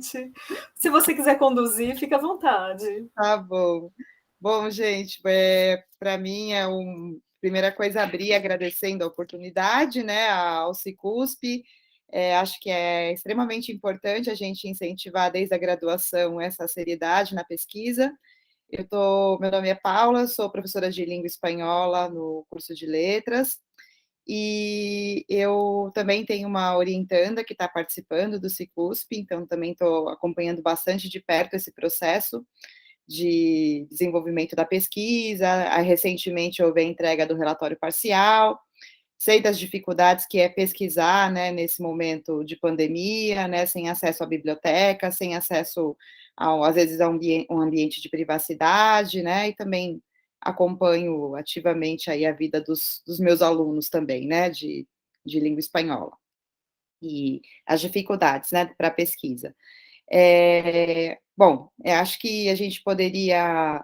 gente. Se você quiser conduzir, fica à vontade. Tá bom. Bom, gente, para mim primeira coisa abrir agradecendo a oportunidade, né, ao Cicusp. Acho que é extremamente importante a gente incentivar desde a graduação essa seriedade na pesquisa. Meu nome é Paula, sou professora de língua espanhola no curso de letras, e eu também tenho uma orientanda que está participando do Cicusp, então também estou acompanhando bastante de perto esse processo de desenvolvimento da pesquisa. Recentemente houve a entrega do relatório parcial, sei das dificuldades que é pesquisar, né, nesse momento de pandemia, né, sem acesso à biblioteca, sem acesso, às vezes, a um ambiente de privacidade, né, e também acompanho ativamente aí a vida dos meus alunos também, né, de língua espanhola, e as dificuldades, né, para a pesquisa. Bom, acho que a gente poderia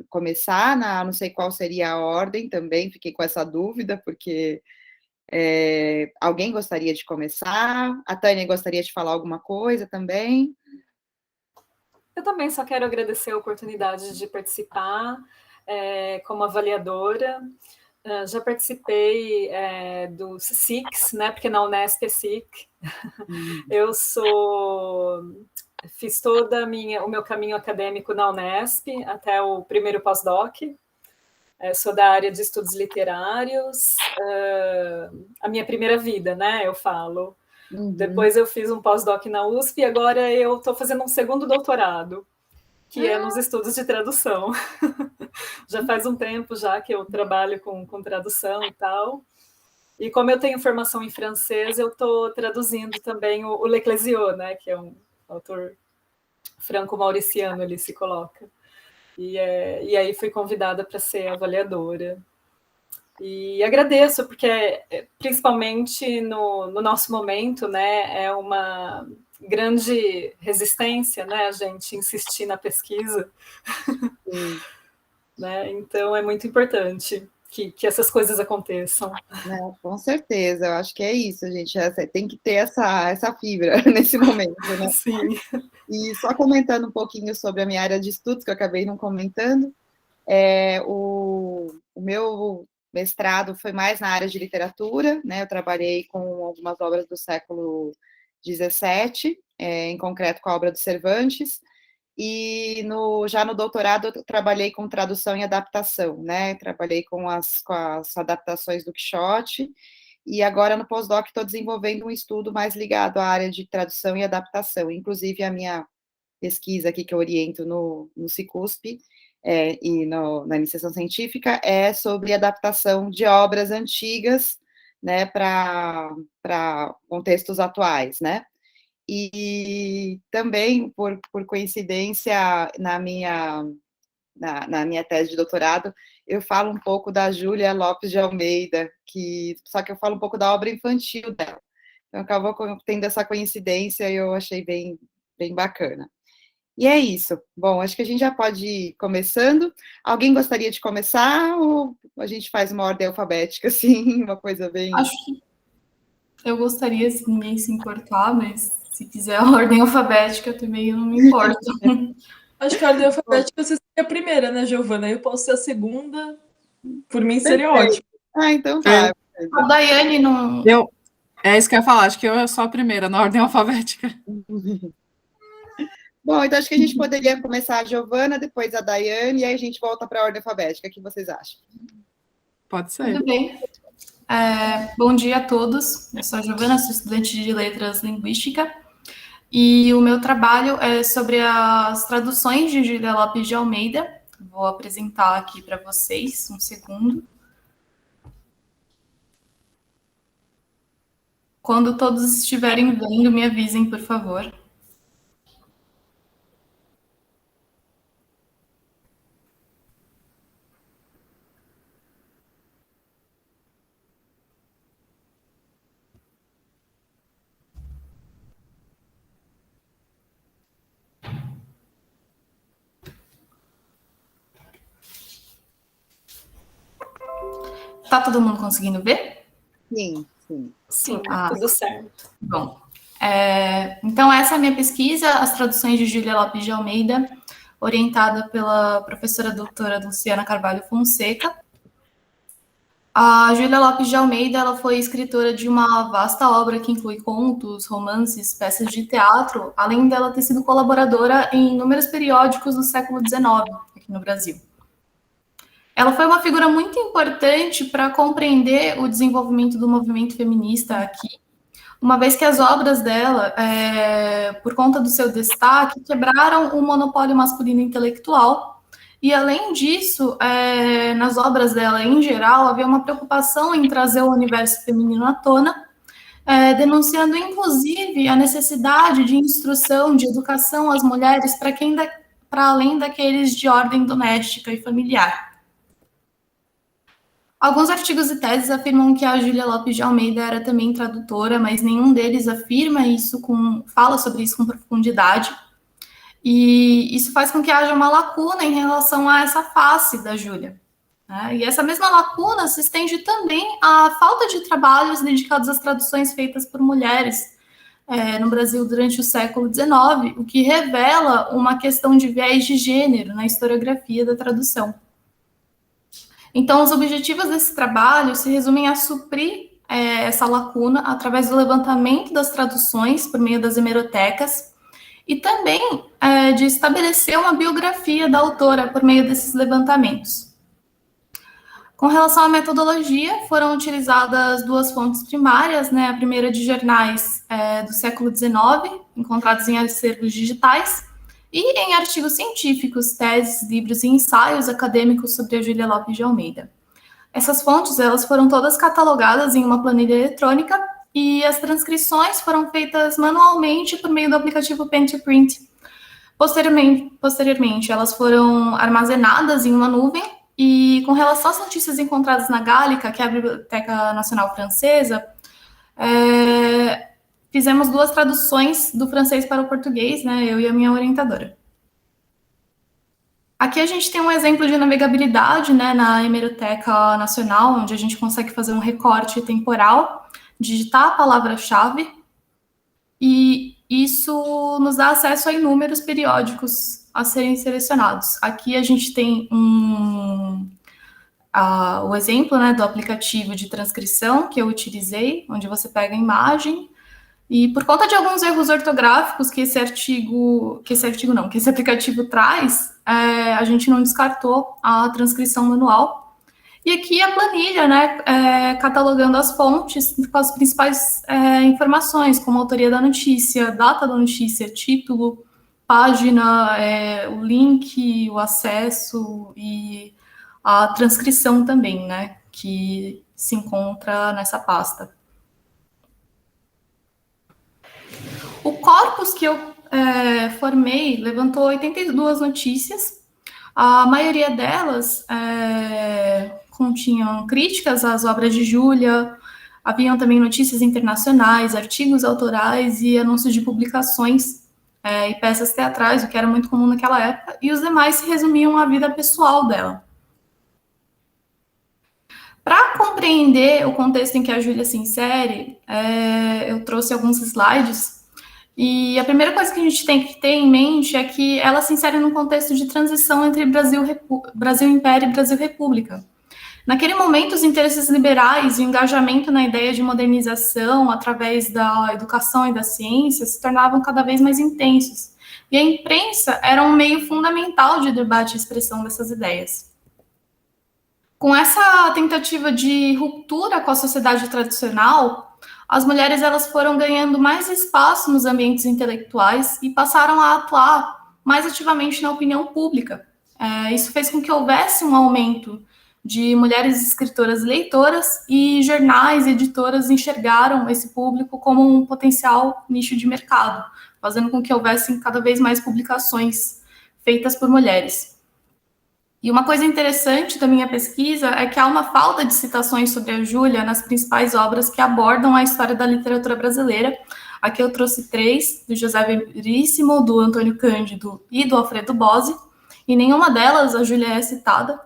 começar, não sei qual seria a ordem também, fiquei com essa dúvida, porque alguém gostaria de começar? A Tânia gostaria de falar alguma coisa também? Eu também só quero agradecer a oportunidade de participar como avaliadora. Já participei do SICS, né, porque na Unesp é SIC. Eu fiz todo o meu caminho acadêmico na Unesp, até o primeiro pós-doc. Sou da área de estudos literários. A minha primeira vida, né, eu falo. Depois eu fiz um pós-doc na USP e agora eu estou fazendo um segundo doutorado, que é nos estudos de tradução. Já faz um tempo já que eu trabalho com tradução e tal. E como eu tenho formação em francês, eu estou traduzindo também o Leclésio, né, que é um autor franco-mauriciano, ele se coloca. E aí fui convidada para ser avaliadora. E agradeço, porque principalmente no nosso momento, né, é uma grande resistência, né, a gente insistir na pesquisa. Né? Então é muito importante que essas coisas aconteçam. Não, com certeza, eu acho que é isso, gente. Tem que ter essa fibra nesse momento, né? Sim. E só comentando um pouquinho sobre a minha área de estudos, que eu acabei não comentando, o meu mestrado foi mais na área de literatura, né? Eu trabalhei com algumas obras do século XVII, em concreto com a obra do Cervantes, e já no doutorado eu trabalhei com tradução e adaptação, né? Trabalhei com as adaptações do Quixote, e agora no pós-doc estou desenvolvendo um estudo mais ligado à área de tradução e adaptação. Inclusive a minha pesquisa aqui que eu oriento no Cicusp e na iniciação científica é sobre adaptação de obras antigas, né, para contextos atuais, né? E também, por coincidência, na minha tese de doutorado, eu falo um pouco da Júlia Lopes de Almeida, só que eu falo um pouco da obra infantil dela. Então, acabou tendo essa coincidência e eu achei bem, bem bacana. E é isso. Bom, acho que a gente já pode ir começando. Alguém gostaria de começar ou a gente faz uma ordem alfabética, assim, uma coisa bem... Acho que eu gostaria, se ninguém se importar, mas se quiser a ordem alfabética também, eu não me importo. Acho que a ordem alfabética você seria a primeira, né, Giovana? Eu posso ser a segunda. Por mim seria ótimo. Então vai. A Daiane não... É isso que eu ia falar, acho que eu sou a primeira na ordem alfabética. Bom, então acho que a gente poderia começar a Giovana, depois a Daiane, e aí a gente volta para a ordem alfabética. O que vocês acham? Pode ser. Tudo bem. Bom dia a todos. Eu sou a Giovana, sou estudante de Letras Linguística, e o meu trabalho é sobre as traduções de Júlia Lopes de Almeida. Vou apresentar aqui para vocês, um segundo. Quando todos estiverem vendo, me avisem, por favor. Tá todo mundo conseguindo ver? Sim, sim. Sim, tudo certo. Bom, Então, essa é a minha pesquisa, as traduções de Júlia Lopes de Almeida, orientada pela professora doutora Luciana Carvalho Fonseca. A Júlia Lopes de Almeida, ela foi escritora de uma vasta obra que inclui contos, romances, peças de teatro, além dela ter sido colaboradora em inúmeros periódicos do século XIX, aqui no Brasil. Ela foi uma figura muito importante para compreender o desenvolvimento do movimento feminista aqui, uma vez que as obras dela, por conta do seu destaque, quebraram o monopólio masculino intelectual. E, além disso, nas obras dela, em geral, havia uma preocupação em trazer o universo feminino à tona, denunciando, inclusive, a necessidade de instrução, de educação às mulheres para além daqueles de ordem doméstica e familiar. Alguns artigos e teses afirmam que a Júlia Lopes de Almeida era também tradutora, mas nenhum deles afirma isso fala sobre isso com profundidade. E isso faz com que haja uma lacuna em relação a essa face da Júlia. Né? E essa mesma lacuna se estende também à falta de trabalhos dedicados às traduções feitas por mulheres no Brasil durante o século XIX, o que revela uma questão de viés de gênero na historiografia da tradução. Então, os objetivos desse trabalho se resumem a suprir essa lacuna através do levantamento das traduções por meio das hemerotecas e também de estabelecer uma biografia da autora por meio desses levantamentos. Com relação à metodologia, foram utilizadas duas fontes primárias, né? A primeira de jornais do século XIX, encontrados em acervos digitais, e em artigos científicos, teses, livros e ensaios acadêmicos sobre a Júlia Lopes de Almeida. Essas fontes, elas foram todas catalogadas em uma planilha eletrônica e as transcrições foram feitas manualmente por meio do aplicativo Pen to Print. Posteriormente, elas foram armazenadas em uma nuvem e, com relação às notícias encontradas na Gallica, que é a Biblioteca Nacional Francesa, fizemos duas traduções do francês para o português, né, eu e a minha orientadora. Aqui a gente tem um exemplo de navegabilidade, né, na Hemeroteca Nacional, onde a gente consegue fazer um recorte temporal, digitar a palavra-chave, e isso nos dá acesso a inúmeros periódicos a serem selecionados. Aqui a gente tem o exemplo, né, do aplicativo de transcrição que eu utilizei, onde você pega a imagem, e por conta de alguns erros ortográficos que esse aplicativo traz, a gente não descartou a transcrição manual. E aqui a planilha, né, catalogando as fontes com as principais informações, como a autoria da notícia, data da notícia, título, página, o link, o acesso e a transcrição também, né, que se encontra nessa pasta. O corpus que eu formei levantou 82 notícias, a maioria delas continham críticas às obras de Júlia, haviam também notícias internacionais, artigos autorais e anúncios de publicações e peças teatrais, o que era muito comum naquela época, e os demais se resumiam à vida pessoal dela. Para compreender o contexto em que a Júlia se insere, eu trouxe alguns slides. E a primeira coisa que a gente tem que ter em mente é que ela se insere num contexto de transição entre Brasil Império e Brasil República. Naquele momento, os interesses liberais e o engajamento na ideia de modernização através da educação e da ciência se tornavam cada vez mais intensos. E a imprensa era um meio fundamental de debate e expressão dessas ideias. Com essa tentativa de ruptura com a sociedade tradicional, as mulheres elas foram ganhando mais espaço nos ambientes intelectuais e passaram a atuar mais ativamente na opinião pública. Isso fez com que houvesse um aumento de mulheres escritoras e leitoras, e jornais e editoras enxergaram esse público como um potencial nicho de mercado, fazendo com que houvessem cada vez mais publicações feitas por mulheres. E uma coisa interessante da minha pesquisa é que há uma falta de citações sobre a Júlia nas principais obras que abordam a história da literatura brasileira. Aqui eu trouxe 3, do José Veríssimo, do Antônio Cândido e do Alfredo Bose. Em nenhuma delas a Júlia é citada.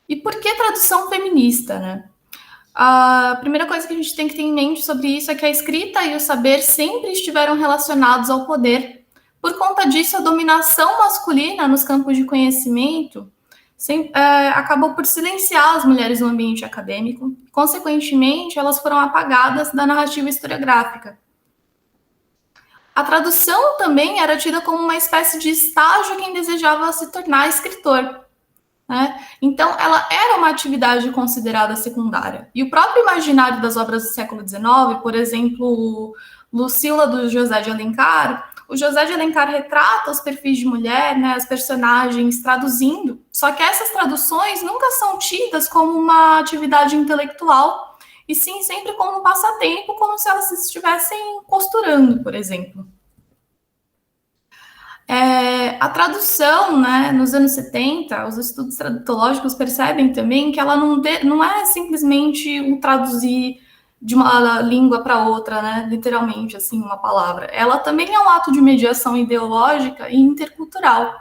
E por que tradução feminista, né? A primeira coisa que a gente tem que ter em mente sobre isso é que a escrita e o saber sempre estiveram relacionados ao poder. Por conta disso, a dominação masculina nos campos de conhecimento acabou por silenciar as mulheres no ambiente acadêmico. Consequentemente, elas foram apagadas da narrativa historiográfica. A tradução também era tida como uma espécie de estágio a quem desejava se tornar escritor, né? Então, ela era uma atividade considerada secundária. E o próprio imaginário das obras do século XIX, por exemplo, Lucila, do José de Alencar, o José de Alencar retrata os perfis de mulher, né, as personagens traduzindo, só que essas traduções nunca são tidas como uma atividade intelectual, e sim sempre como um passatempo, como se elas estivessem costurando, por exemplo. A tradução, né, nos anos 70, os estudos tradutológicos percebem também que ela não é simplesmente um traduzir de uma língua para outra, né, literalmente, assim, uma palavra. Ela também é um ato de mediação ideológica e intercultural.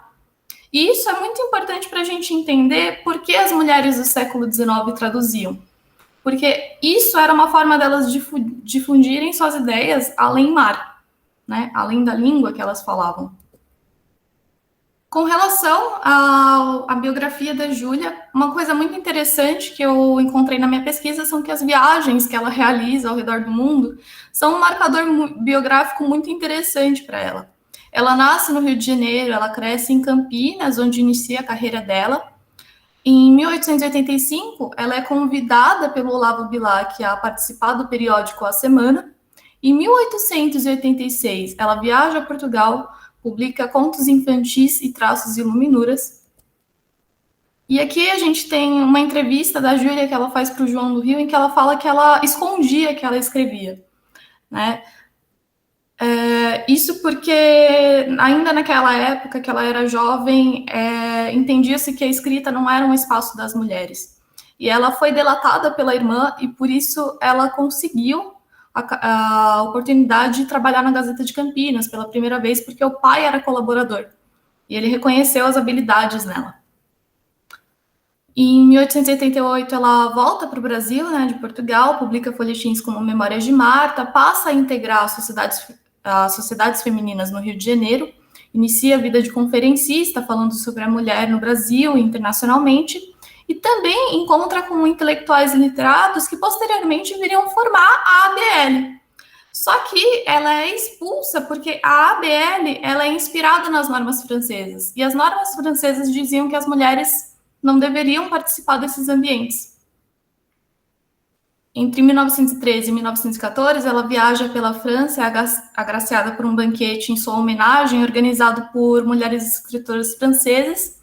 E isso é muito importante para a gente entender por que as mulheres do século XIX traduziam. Porque isso era uma forma delas difundirem suas ideias além mar, né, além da língua que elas falavam. Com relação à biografia da Júlia, uma coisa muito interessante que eu encontrei na minha pesquisa são que as viagens que ela realiza ao redor do mundo são um marcador biográfico muito interessante para ela. Ela nasce no Rio de Janeiro, ela cresce em Campinas, onde inicia a carreira dela. Em 1885, ela é convidada pelo Olavo Bilac a participar do periódico A Semana. Em 1886, ela viaja a Portugal, publica contos infantis e traços e iluminuras. E aqui a gente tem uma entrevista da Júlia que ela faz para o João do Rio, em que ela fala que ela escondia que ela escrevia, né? Isso porque, ainda naquela época que ela era jovem, entendia-se que a escrita não era um espaço das mulheres. E ela foi delatada pela irmã, e por isso ela conseguiu a oportunidade de trabalhar na Gazeta de Campinas pela primeira vez, porque o pai era colaborador, e ele reconheceu as habilidades nela. Em 1888, ela volta para o Brasil, né, de Portugal, publica folhetins como Memórias de Marta, passa a integrar as sociedades femininas no Rio de Janeiro, inicia a vida de conferencista, falando sobre a mulher no Brasil e internacionalmente, e também encontra com intelectuais literatos que posteriormente viriam formar a ABL. Só que ela é expulsa porque a ABL ela é inspirada nas normas francesas, e as normas francesas diziam que as mulheres não deveriam participar desses ambientes. Entre 1913 e 1914, ela viaja pela França, agraciada por um banquete em sua homenagem, organizado por mulheres escritoras francesas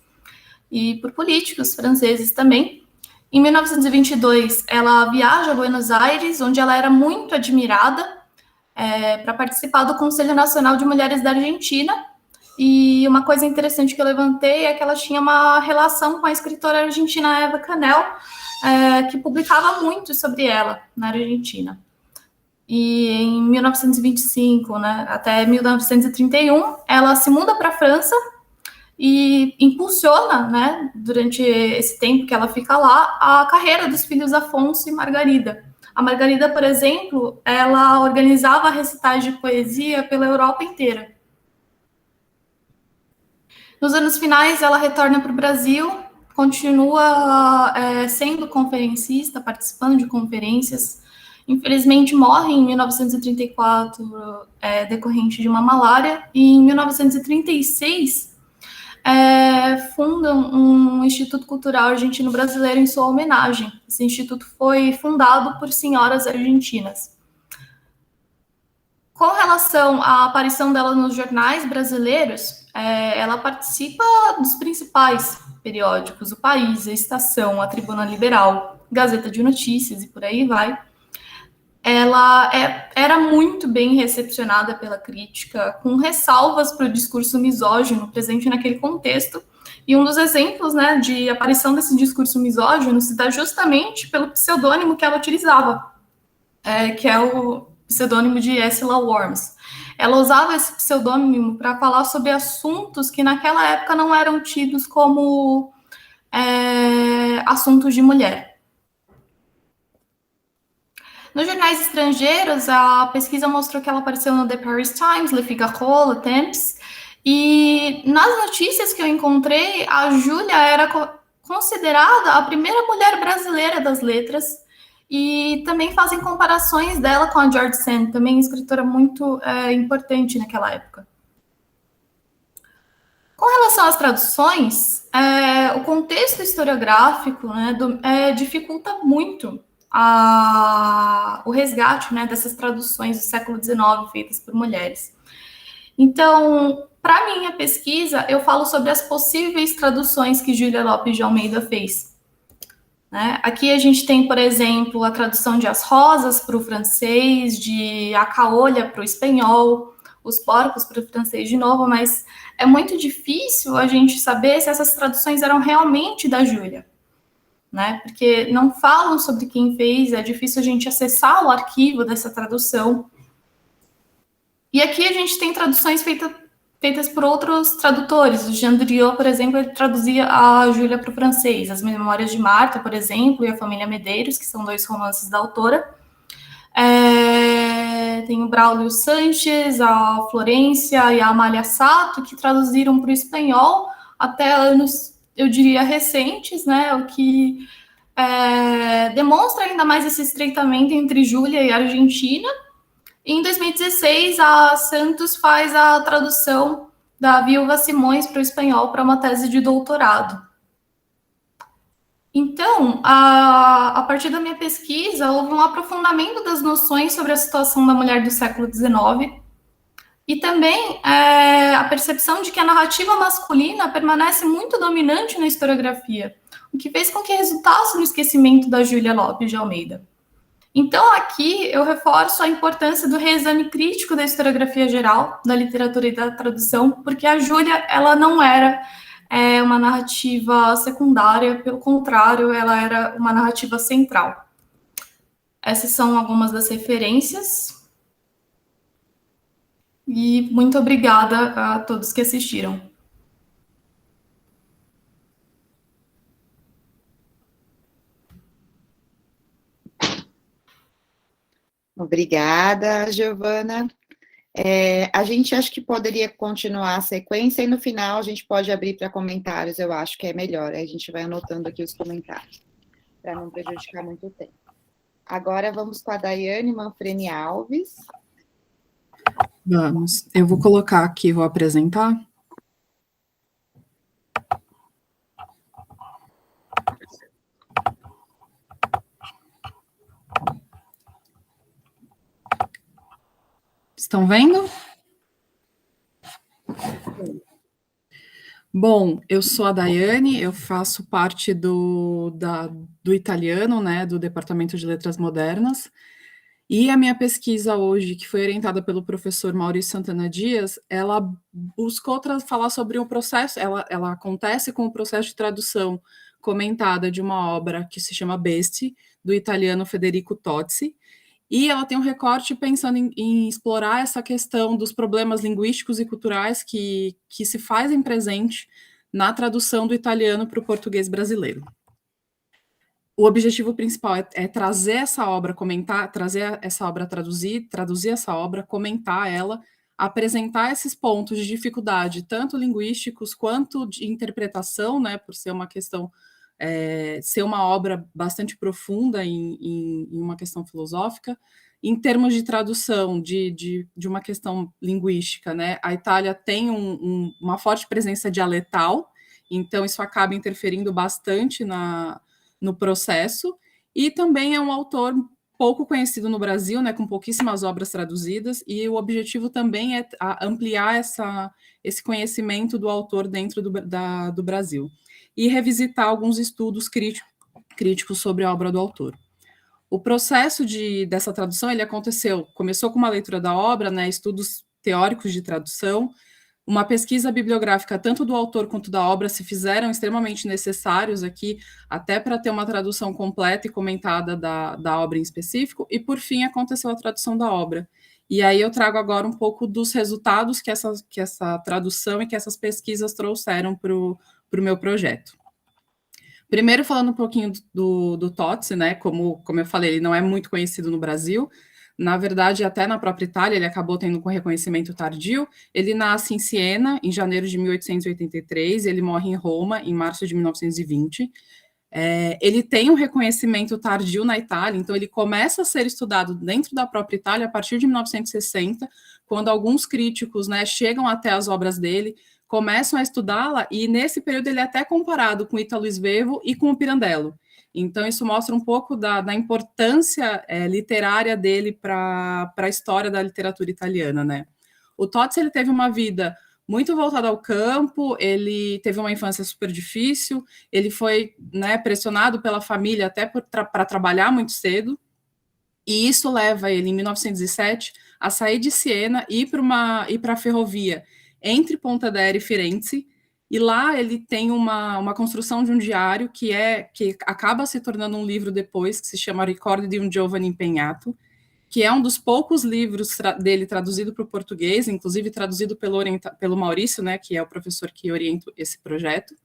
e por políticos franceses também. Em 1922, ela viaja a Buenos Aires, onde ela era muito admirada, para participar do Conselho Nacional de Mulheres da Argentina. E uma coisa interessante que eu levantei é que ela tinha uma relação com a escritora argentina Eva Canel, que publicava muito sobre ela na Argentina. E em 1925, né, até 1931, ela se muda para a França e impulsiona, né, durante esse tempo que ela fica lá, a carreira dos filhos Afonso e Margarida. A Margarida, por exemplo, ela organizava recitais de poesia pela Europa inteira. Nos anos finais, ela retorna para o Brasil, continua sendo conferencista, participando de conferências. Infelizmente, morre em 1934, decorrente de uma malária, e em 1936, funda um Instituto Cultural Argentino-Brasileiro em sua homenagem. Esse instituto foi fundado por senhoras argentinas. Com relação à aparição dela nos jornais brasileiros, ela participa dos principais periódicos, o País, a Estação, a Tribuna Liberal, Gazeta de Notícias e por aí vai. Ela era muito bem recepcionada pela crítica, com ressalvas para o discurso misógino presente naquele contexto, e um dos exemplos, né, de aparição desse discurso misógino se dá justamente pelo pseudônimo que ela utilizava, que é o pseudônimo de Ursula Worms. Ela usava esse pseudônimo para falar sobre assuntos que naquela época não eram tidos como assuntos de mulher. Nos jornais estrangeiros, a pesquisa mostrou que ela apareceu no The Paris Times, Le Figaro, Le Temps, e nas notícias que eu encontrei, a Júlia era considerada a primeira mulher brasileira das letras, e também fazem comparações dela com a George Sand, também escritora muito importante naquela época. Com relação às traduções, o contexto historiográfico, né, dificulta muito o resgate, né, dessas traduções do século XIX feitas por mulheres. Então, para minha pesquisa, eu falo sobre as possíveis traduções que Júlia Lopes de Almeida fez. Né? Aqui a gente tem, por exemplo, a tradução de As Rosas para o francês, de A Caolha para o espanhol, Os Porcos para o francês de novo, mas é muito difícil a gente saber se essas traduções eram realmente da Júlia, né? Porque não falam sobre quem fez, é difícil a gente acessar o arquivo dessa tradução. E aqui a gente tem traduções feitas por outros tradutores. O Jean Driot, por exemplo, ele traduzia a Júlia para o francês. As Memórias de Marta, por exemplo, e A Família Medeiros, que são 2 romances da autora. Tem o Braulio Sanches, a Florência e a Amália Sato, que traduziram para o espanhol até anos, eu diria, recentes, né? O que demonstra ainda mais esse estreitamento entre Júlia e Argentina. Em 2016, a Santos faz a tradução da Viúva Simões para o espanhol para uma tese de doutorado. Então, a partir da minha pesquisa, houve um aprofundamento das noções sobre a situação da mulher do século XIX e também a percepção de que a narrativa masculina permanece muito dominante na historiografia, o que fez com que resultasse no esquecimento da Júlia Lopes de Almeida. Então, aqui eu reforço a importância do reexame crítico da historiografia geral, da literatura e da tradução, porque a Júlia, ela não era uma narrativa secundária, pelo contrário, ela era uma narrativa central. Essas são algumas das referências. E muito obrigada a todos que assistiram. Obrigada, Giovana. A gente acho que poderia continuar a sequência e no final a gente pode abrir para comentários, eu acho que é melhor. A gente vai anotando aqui os comentários, para não prejudicar muito o tempo. Agora vamos com a Daiane Manfreni Alves. Vamos. Eu vou colocar aqui, vou apresentar. Estão vendo? Bom, eu sou a Daiane, eu faço parte do italiano, né, do Departamento de Letras Modernas, e a minha pesquisa hoje, que foi orientada pelo professor Maurício Santana Dias, ela buscou falar sobre um processo, ela acontece com o processo de tradução comentada de uma obra que se chama Besti, do italiano Federico Tozzi, e ela tem um recorte pensando em explorar essa questão dos problemas linguísticos e culturais que se fazem presente na tradução do italiano para o português brasileiro. O objetivo principal é trazer essa obra, trazer essa obra traduzir essa obra, comentar ela, apresentar esses pontos de dificuldade, tanto linguísticos quanto de interpretação, né, por ser uma questão, ser uma obra bastante profunda em uma questão filosófica. Em termos de tradução, de uma questão linguística, né, a Itália tem uma forte presença dialetal, então isso acaba interferindo bastante no processo, e também é um autor pouco conhecido no Brasil, né, com pouquíssimas obras traduzidas, e o objetivo também é ampliar esse conhecimento do autor dentro do Brasil, e revisitar alguns estudos críticos sobre a obra do autor. O processo dessa tradução, começou com uma leitura da obra, né, estudos teóricos de tradução, uma pesquisa bibliográfica tanto do autor quanto da obra se fizeram extremamente necessários aqui, até para ter uma tradução completa e comentada da obra em específico, e por fim aconteceu a tradução da obra. E aí eu trago agora um pouco dos resultados que essa tradução e que essas pesquisas trouxeram para o meu projeto. Primeiro, falando um pouquinho do Tozzi, né? Como eu falei, ele não é muito conhecido no Brasil. Na verdade, até na própria Itália, ele acabou tendo um reconhecimento tardio. Ele nasce em Siena, em janeiro de 1883, e ele morre em Roma, em março de 1920. Ele tem um reconhecimento tardio na Itália, então ele começa a ser estudado dentro da própria Itália a partir de 1960, quando alguns críticos, né, chegam até as obras dele, começam a estudá-la, e nesse período ele é até comparado com Italo Svevo e com o Pirandello. Então isso mostra um pouco da importância literária dele para a história da literatura italiana, né? O Tozzi, ele teve uma vida muito voltada ao campo, ele teve uma infância super difícil, ele foi, né, pressionado pela família até para trabalhar muito cedo, e isso leva ele, em 1907, a sair de Siena e ir para a ferrovia entre Pontedera e Firenze, e lá ele tem uma construção de um diário que acaba se tornando um livro depois, que se chama Ricordi di un giovane impegnato, que é um dos poucos livros dele traduzido para o português, inclusive traduzido pelo Maurício, né, que é o professor que orienta esse projeto.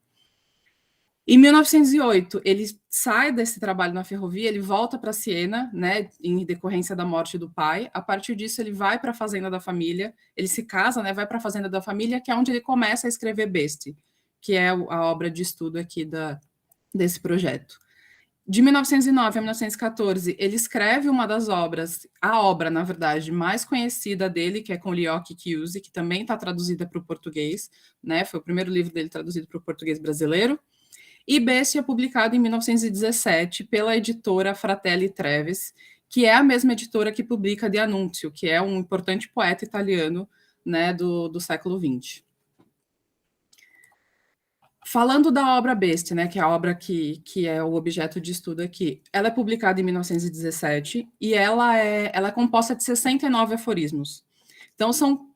Em 1908, ele sai desse trabalho na ferrovia, ele volta para Siena, né, em decorrência da morte do pai. A partir disso, ele vai para a fazenda da família, ele se casa, né, vai para a fazenda da família, que é onde ele começa a escrever Beste, que é a obra de estudo aqui desse projeto. De 1909 a 1914, ele escreve uma das obras, a obra, na verdade, mais conhecida dele, que é com Gli Chiusi, que também está traduzida para o português, né, foi o primeiro livro dele traduzido para o português brasileiro. E Beste é publicado em 1917 pela editora Fratelli Treves, que é a mesma editora que publica De Annunzio, que é um importante poeta italiano, né, do século XX. Falando da obra Beste, né, que é a obra que é o objeto de estudo aqui, ela é publicada em 1917 e ela é composta de 69 aforismos. Então, são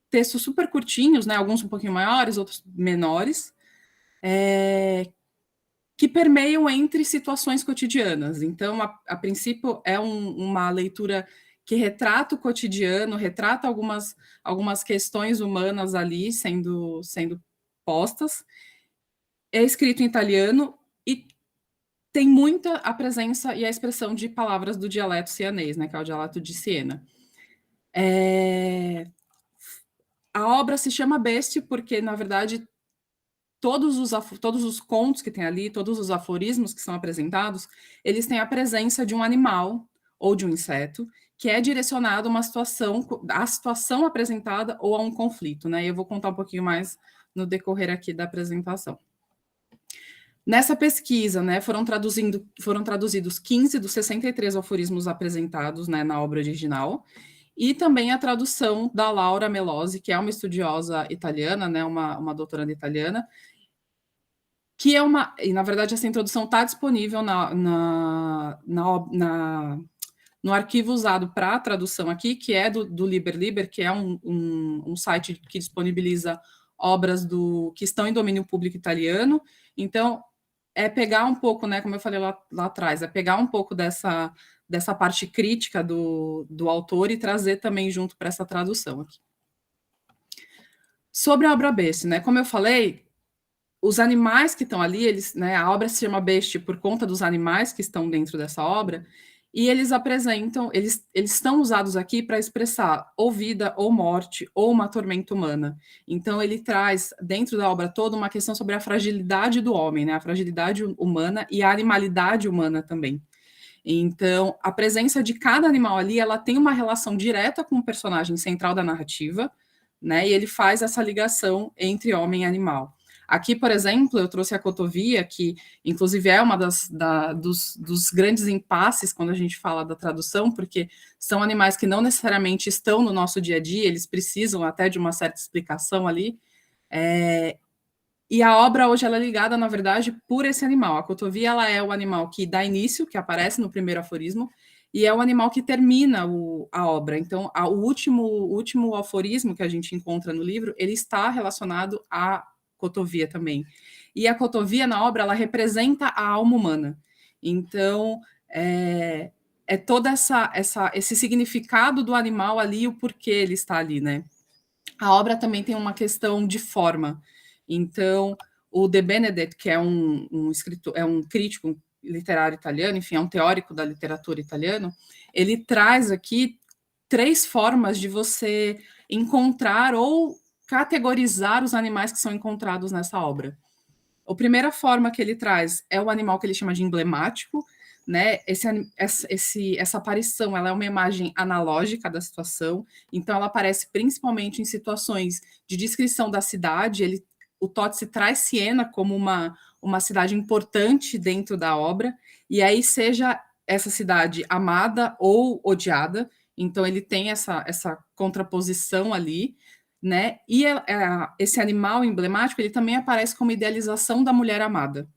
textos super curtinhos, né, alguns um pouquinho maiores, outros menores, que permeiam entre situações cotidianas. Então, a princípio, é uma leitura que retrata o cotidiano, retrata algumas questões humanas ali sendo postas. É escrito em italiano e tem muita a presença e a expressão de palavras do dialeto sienês, né, que é o dialeto de Siena. A obra se chama Beste porque, na verdade, todos os contos que tem ali, todos os aforismos que são apresentados, eles têm a presença de um animal ou de um inseto que é direcionado à situação apresentada ou a um conflito, né? E eu vou contar um pouquinho mais no decorrer aqui da apresentação. Nessa pesquisa, né, foram traduzidos 15 dos 63 aforismos apresentados, né, na obra original, e também a tradução da Laura Melosi, que é uma estudiosa italiana, né, uma doutoranda italiana, que e na verdade essa introdução está disponível no arquivo usado para a tradução aqui, que é do Liber, que é um site que disponibiliza obras que estão em domínio público italiano. Então, é pegar um pouco, né, como eu falei lá atrás, é pegar um pouco dessa parte crítica do autor e trazer também junto para essa tradução aqui. Sobre a obra Beste, né, como eu falei, os animais que estão ali, né, a obra se chama Beste por conta dos animais que estão dentro dessa obra, e eles estão usados aqui para expressar ou vida, ou morte, ou uma tormenta humana. Então, ele traz, dentro da obra toda, uma questão sobre a fragilidade do homem, né? A fragilidade humana e a animalidade humana também. Então, a presença de cada animal ali, ela tem uma relação direta com o personagem central da narrativa, né? E ele faz essa ligação entre homem e animal. Aqui, por exemplo, eu trouxe a cotovia, que inclusive é uma dos grandes impasses quando a gente fala da tradução, porque são animais que não necessariamente estão no nosso dia a dia, eles precisam até de uma certa explicação ali. E a obra hoje ela é ligada, na verdade, por esse animal. A cotovia ela é o animal que dá início, que aparece no primeiro aforismo, e é o animal que termina a obra. Então, o último aforismo que a gente encontra no livro, ele está relacionado à cotovia também. E a cotovia na obra, ela representa a alma humana. Então, é todo esse significado do animal ali, o porquê ele está ali, né? A obra também tem uma questão de forma. Então, o De Benedetti, que é um escritor, é um crítico literário italiano, enfim, é um teórico da literatura italiano, ele traz aqui 3 formas de você encontrar ou categorizar os animais que são encontrados nessa obra. A primeira forma que ele traz é o animal que ele chama de emblemático, né? Essa aparição, ela é uma imagem analógica da situação, então ela aparece principalmente em situações de descrição da cidade. O Tozzi traz Siena como uma cidade importante dentro da obra, e aí seja essa cidade amada ou odiada, então ele tem essa contraposição ali, né? E esse animal emblemático, ele também aparece como idealização da mulher amada.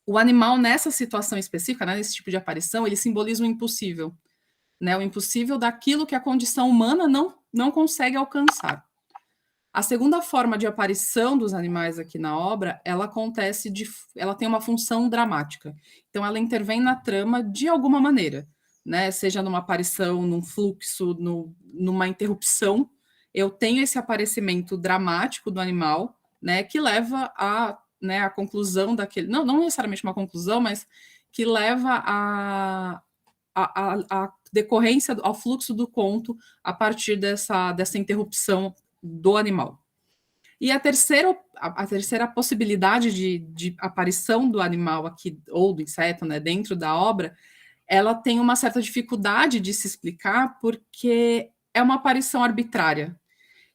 O animal, nessa situação específica, né, nesse tipo de aparição, ele simboliza o impossível, né? O impossível daquilo que a condição humana não consegue alcançar. A segunda forma de aparição dos animais aqui na obra, ela tem uma função dramática. Então, ela intervém na trama de alguma maneira, né? Seja numa aparição, num fluxo, numa interrupção. Eu tenho esse aparecimento dramático do animal, né? Que leva a conclusão daquele... Não necessariamente uma conclusão, mas que leva a decorrência, ao fluxo do conto a partir dessa interrupção do animal. E a terceira possibilidade de aparição do animal aqui, ou do inseto, né, dentro da obra, ela tem uma certa dificuldade de se explicar, porque é uma aparição arbitrária.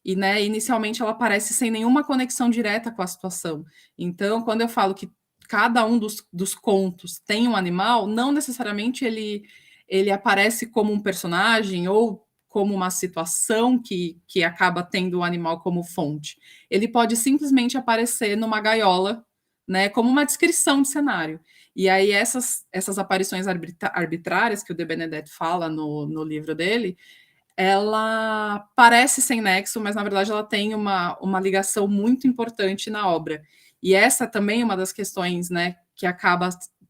E, né, inicialmente ela aparece sem nenhuma conexão direta com a situação. Então, quando eu falo que cada um dos contos tem um animal, não necessariamente ele aparece como um personagem ou como uma situação que acaba tendo o animal como fonte. Ele pode simplesmente aparecer numa gaiola, né, como uma descrição de cenário. E aí essas aparições arbitrárias que o De Benedetti fala no livro dele, ela parece sem nexo, mas na verdade ela tem uma ligação muito importante na obra. E essa também é uma das questões, né, que acaba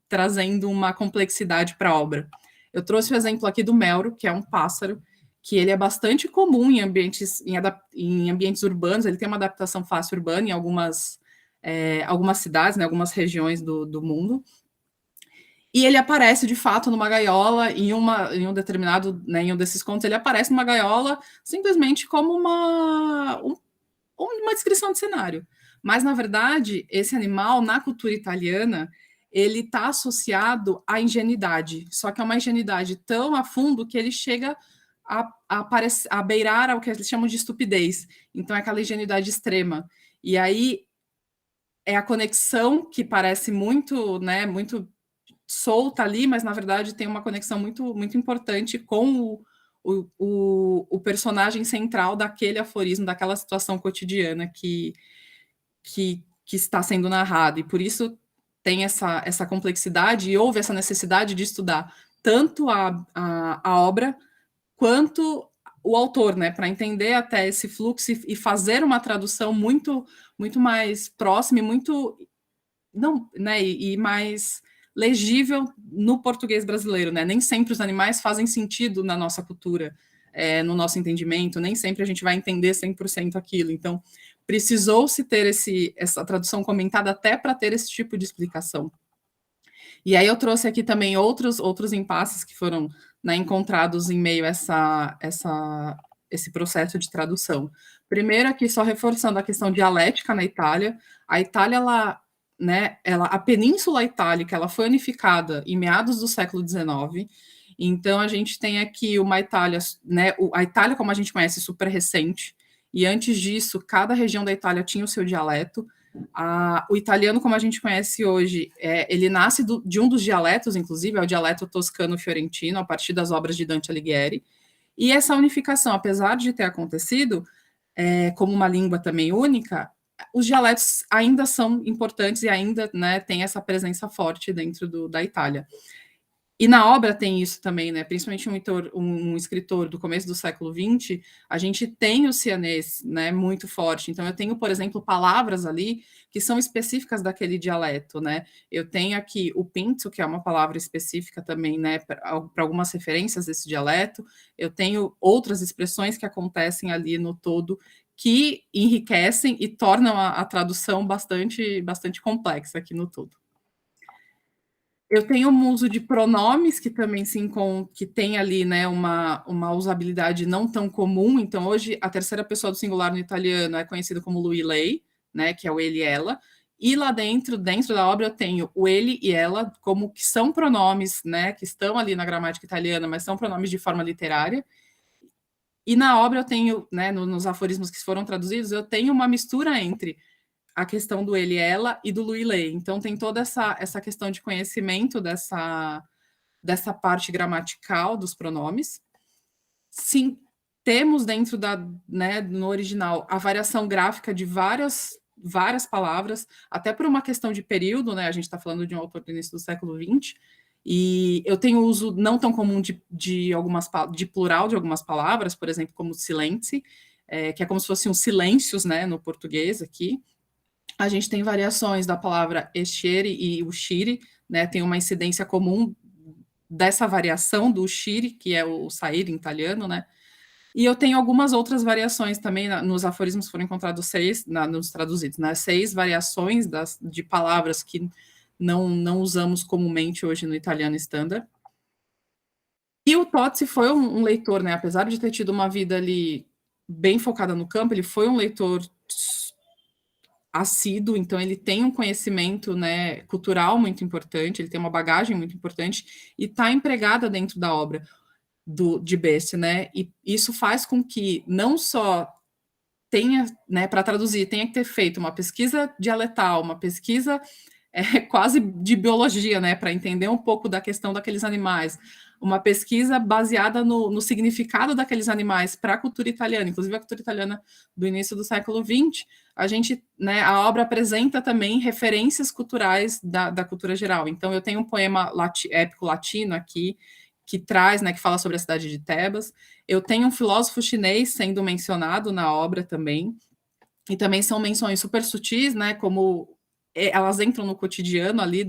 trazendo uma complexidade para a obra. Eu trouxe o exemplo aqui do melro, que é um pássaro, que ele é bastante comum em ambientes urbanos, ele tem uma adaptação fácil urbana em algumas cidades, né, algumas regiões do mundo. E ele aparece, de fato, numa gaiola, em um determinado, né, em um desses contos, ele aparece numa gaiola simplesmente como uma descrição de cenário. Mas, na verdade, esse animal, na cultura italiana, ele está associado à ingenuidade, só que é uma ingenuidade tão a fundo que ele chega a beirar ao que eles chamam de estupidez. Então, é aquela ingenuidade extrema. E aí, é a conexão que parece muito, né, muito solta ali, mas na verdade tem uma conexão muito, muito importante com o personagem central daquele aforismo, daquela situação cotidiana que está sendo narrada, e por isso tem essa complexidade, e houve essa necessidade de estudar tanto a obra quanto o autor, né, para entender até esse fluxo e fazer uma tradução muito, muito mais próxima e muito e mais legível no português brasileiro, né? Nem sempre os animais fazem sentido na nossa cultura, no nosso entendimento, nem sempre a gente vai entender 100% aquilo. Então, precisou-se ter essa tradução comentada até para ter esse tipo de explicação. E aí eu trouxe aqui também outros impasses que foram, né, encontrados em meio a esse processo de tradução. Primeiro aqui, só reforçando a questão dialética na Itália. A Itália, a Península Itálica, ela foi unificada em meados do século XIX. Então, a gente tem aqui uma Itália, né, a Itália, como a gente conhece, super recente, e antes disso, cada região da Itália tinha o seu dialeto. O italiano, como a gente conhece hoje, ele nasce de um dos dialetos, inclusive, é o dialeto toscano-fiorentino, a partir das obras de Dante Alighieri. E essa unificação, apesar de ter acontecido como uma língua também única, os dialetos ainda são importantes e ainda, né, tem essa presença forte dentro da Itália. E na obra tem isso também, né? Principalmente um escritor do começo do século XX, a gente tem o sienês, né, muito forte. Então, eu tenho, por exemplo, palavras ali que são específicas daquele dialeto, né? Eu tenho aqui o pinto, que é uma palavra específica também, né, para algumas referências desse dialeto. Eu tenho outras expressões que acontecem ali no todo que enriquecem e tornam a tradução bastante complexa aqui no todo. Eu tenho um uso de pronomes que também que tem ali, né, uma usabilidade não tão comum. Então, hoje, a terceira pessoa do singular no italiano é conhecida como lui, lei, né, que é o ele e ela. E lá dentro da obra, eu tenho o ele e ela, como que são pronomes, né, que estão ali na gramática italiana, mas são pronomes de forma literária. E na obra eu tenho, né, nos aforismos que foram traduzidos, eu tenho uma mistura entre a questão do ele e ela e do lui lei. Então tem toda essa questão de conhecimento dessa parte gramatical dos pronomes. Sim, temos dentro né, no original a variação gráfica de várias palavras, até por uma questão de período, né? A gente está falando de um autor do início do século XX, e eu tenho uso não tão comum de plural de algumas palavras, por exemplo, como silêncio, que é como se fossem uns silêncios, né, no português aqui. A gente tem variações da palavra escere e uscire, né? Tem uma incidência comum dessa variação do uscire, que é o sair em italiano, né? E eu tenho algumas outras variações também, nos aforismos foram encontrados nos traduzidos, né? 6 variações de palavras que não usamos comumente hoje no italiano standard. E o Tozzi foi um leitor, né? Apesar de ter tido uma vida ali bem focada no campo, ele foi um leitor assíduo, então ele tem um conhecimento, né, cultural muito importante, ele tem uma bagagem muito importante e está empregada dentro da obra de Beste, né? E isso faz com que não só tenha, né, para traduzir, tenha que ter feito uma pesquisa dialetal, uma pesquisa quase de biologia, né, para entender um pouco da questão daqueles animais, uma pesquisa baseada no significado daqueles animais para a cultura italiana, inclusive a cultura italiana do início do século XX, né, a obra apresenta também referências culturais da cultura geral. Então, eu tenho um poema épico latino aqui, que traz, né, que fala sobre a cidade de Tebas. Eu tenho um filósofo chinês sendo mencionado na obra também, e também são menções super sutis, né, como elas entram no cotidiano ali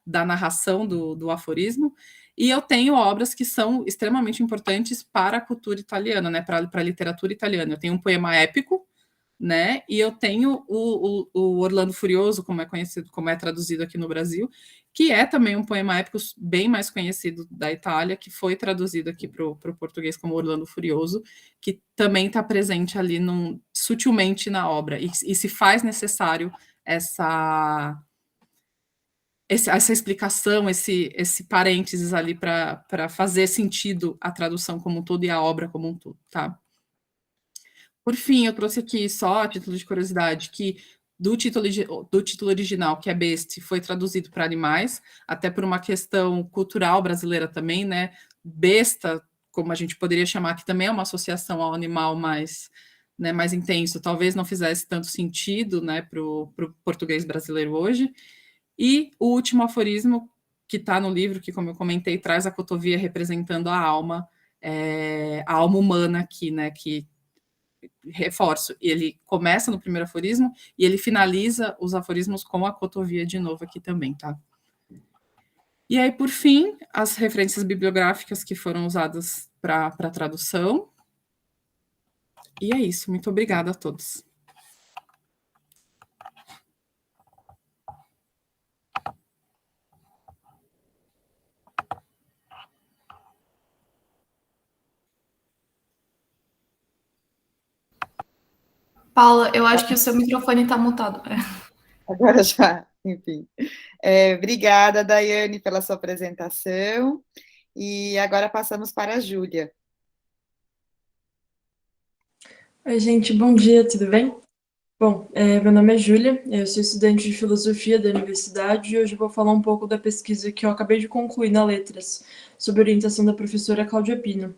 da narração do aforismo, e eu tenho obras que são extremamente importantes para a cultura italiana, né, para a literatura italiana. Eu tenho um poema épico, né, e eu tenho o Orlando Furioso, como é conhecido, como é traduzido aqui no Brasil, que é também um poema épico bem mais conhecido da Itália, que foi traduzido aqui para o português como Orlando Furioso, que também está presente ali sutilmente na obra, e se faz necessário essa explicação, esse parênteses ali para fazer sentido a tradução como um todo e a obra como um todo, tá? Por fim, eu trouxe aqui só a título de curiosidade que do título original, que é Beste, foi traduzido para animais, até por uma questão cultural brasileira também, né? Besta, como a gente poderia chamar, que também é uma associação ao animal mais, né, mais intenso, talvez não fizesse tanto sentido, né, para o português brasileiro hoje. E o último aforismo, que está no livro, que, como eu comentei, traz a cotovia representando a alma humana aqui, né, que reforço, ele começa no primeiro aforismo e ele finaliza os aforismos com a cotovia de novo aqui também, tá? E aí, por fim, as referências bibliográficas que foram usadas para a tradução. E é isso, muito obrigada a todos. Paula, eu acho que o seu microfone está mutado. Agora já, enfim. Obrigada, Daiane, pela sua apresentação. E agora passamos para a Júlia. Oi, gente, bom dia, tudo bem? Bom, meu nome é Júlia, eu sou estudante de filosofia da universidade e hoje vou falar um pouco da pesquisa que eu acabei de concluir na Letras, sob orientação da professora Cláudia Pino.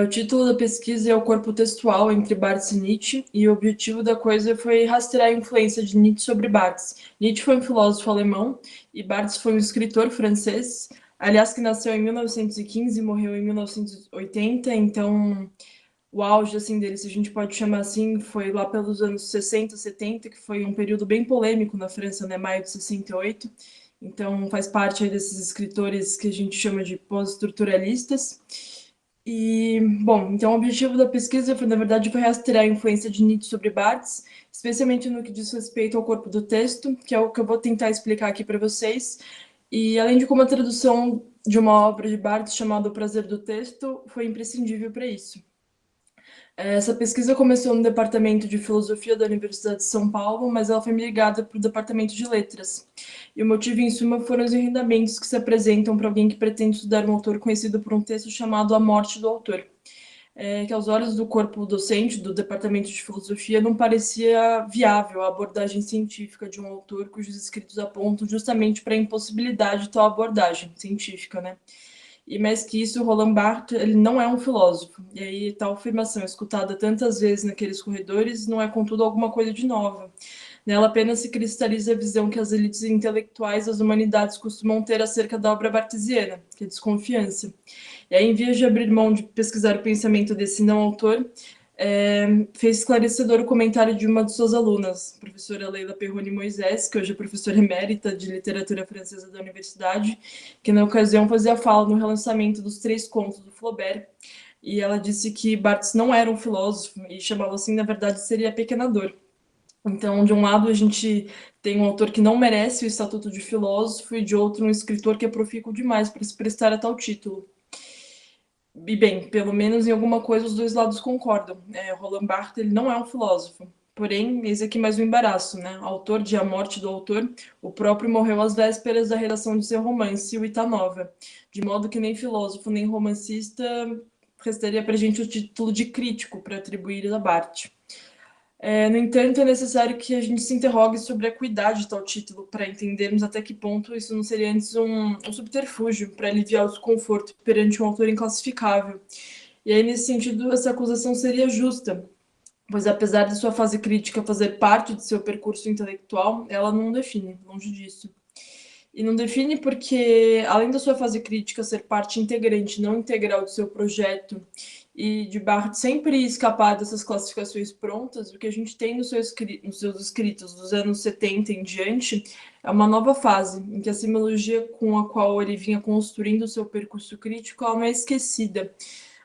O título da pesquisa é O Corpo Textual entre Barthes e Nietzsche, e o objetivo da coisa foi rastrear a influência de Nietzsche sobre Barthes. Nietzsche foi um filósofo alemão e Barthes foi um escritor francês, aliás, que nasceu em 1915 e morreu em 1980, então o auge assim, dele, se a gente pode chamar assim, foi lá pelos anos 60, 70, que foi um período bem polêmico na França, né, maio de 68, então faz parte aí desses escritores que a gente chama de pós-estruturalistas. E, bom, então o objetivo da pesquisa foi, na verdade, foi rastrear a influência de Nietzsche sobre Barthes, especialmente no que diz respeito ao corpo do texto, que é o que eu vou tentar explicar aqui para vocês. E além de como a tradução de uma obra de Barthes chamada O Prazer do Texto foi imprescindível para isso. Essa pesquisa começou no Departamento de Filosofia da Universidade de São Paulo, mas ela foi migrada para o Departamento de Letras. E o motivo, em suma, foram os enredamentos que se apresentam para alguém que pretende estudar um autor conhecido por um texto chamado A Morte do Autor, que aos olhos do corpo docente do Departamento de Filosofia não parecia viável a abordagem científica de um autor cujos escritos apontam justamente para a impossibilidade de tal abordagem científica, né? E mais que isso, Roland Barthes, ele não é um filósofo. E aí, tal afirmação, escutada tantas vezes naqueles corredores, não é, contudo, alguma coisa de nova. Nela apenas se cristaliza a visão que as elites intelectuais das humanidades costumam ter acerca da obra bartesiana, que é desconfiança. E aí, em vez de abrir mão de pesquisar o pensamento desse não-autor, fez esclarecedor o comentário de uma de suas alunas, a professora Leila Perroni Moisés, que hoje é professora emérita de literatura francesa da universidade, que na ocasião fazia fala no relançamento dos 3 contos do Flaubert, e ela disse que Barthes não era um filósofo, e chamava assim, na verdade, seria pequenador. Então, de um lado, a gente tem um autor que não merece o estatuto de filósofo, e de outro, um escritor que é profícuo demais para se prestar a tal título. E bem, pelo menos em alguma coisa os dois lados concordam. Roland Barthes ele não é um filósofo. Porém, eis aqui mais um embaraço, né? Autor de A Morte do Autor, o próprio morreu às vésperas da redação de seu romance, O Itanova, de modo que nem filósofo nem romancista restaria para a gente o título de crítico para atribuir a Barthes. No entanto, é necessário que a gente se interrogue sobre a equidade de tal título para entendermos até que ponto isso não seria antes um subterfúgio para aliviar o desconforto perante um autor inclassificável. E aí, nesse sentido, essa acusação seria justa, pois apesar de sua fase crítica fazer parte de seu percurso intelectual, ela não define, longe disso. E não define porque, além da sua fase crítica ser parte integrante, não integral do seu projeto, e de Barthes sempre escapar dessas classificações prontas, o que a gente tem nos seus escritos dos anos 70 em diante é uma nova fase, em que a semiologia com a qual ele vinha construindo o seu percurso crítico ela não é esquecida,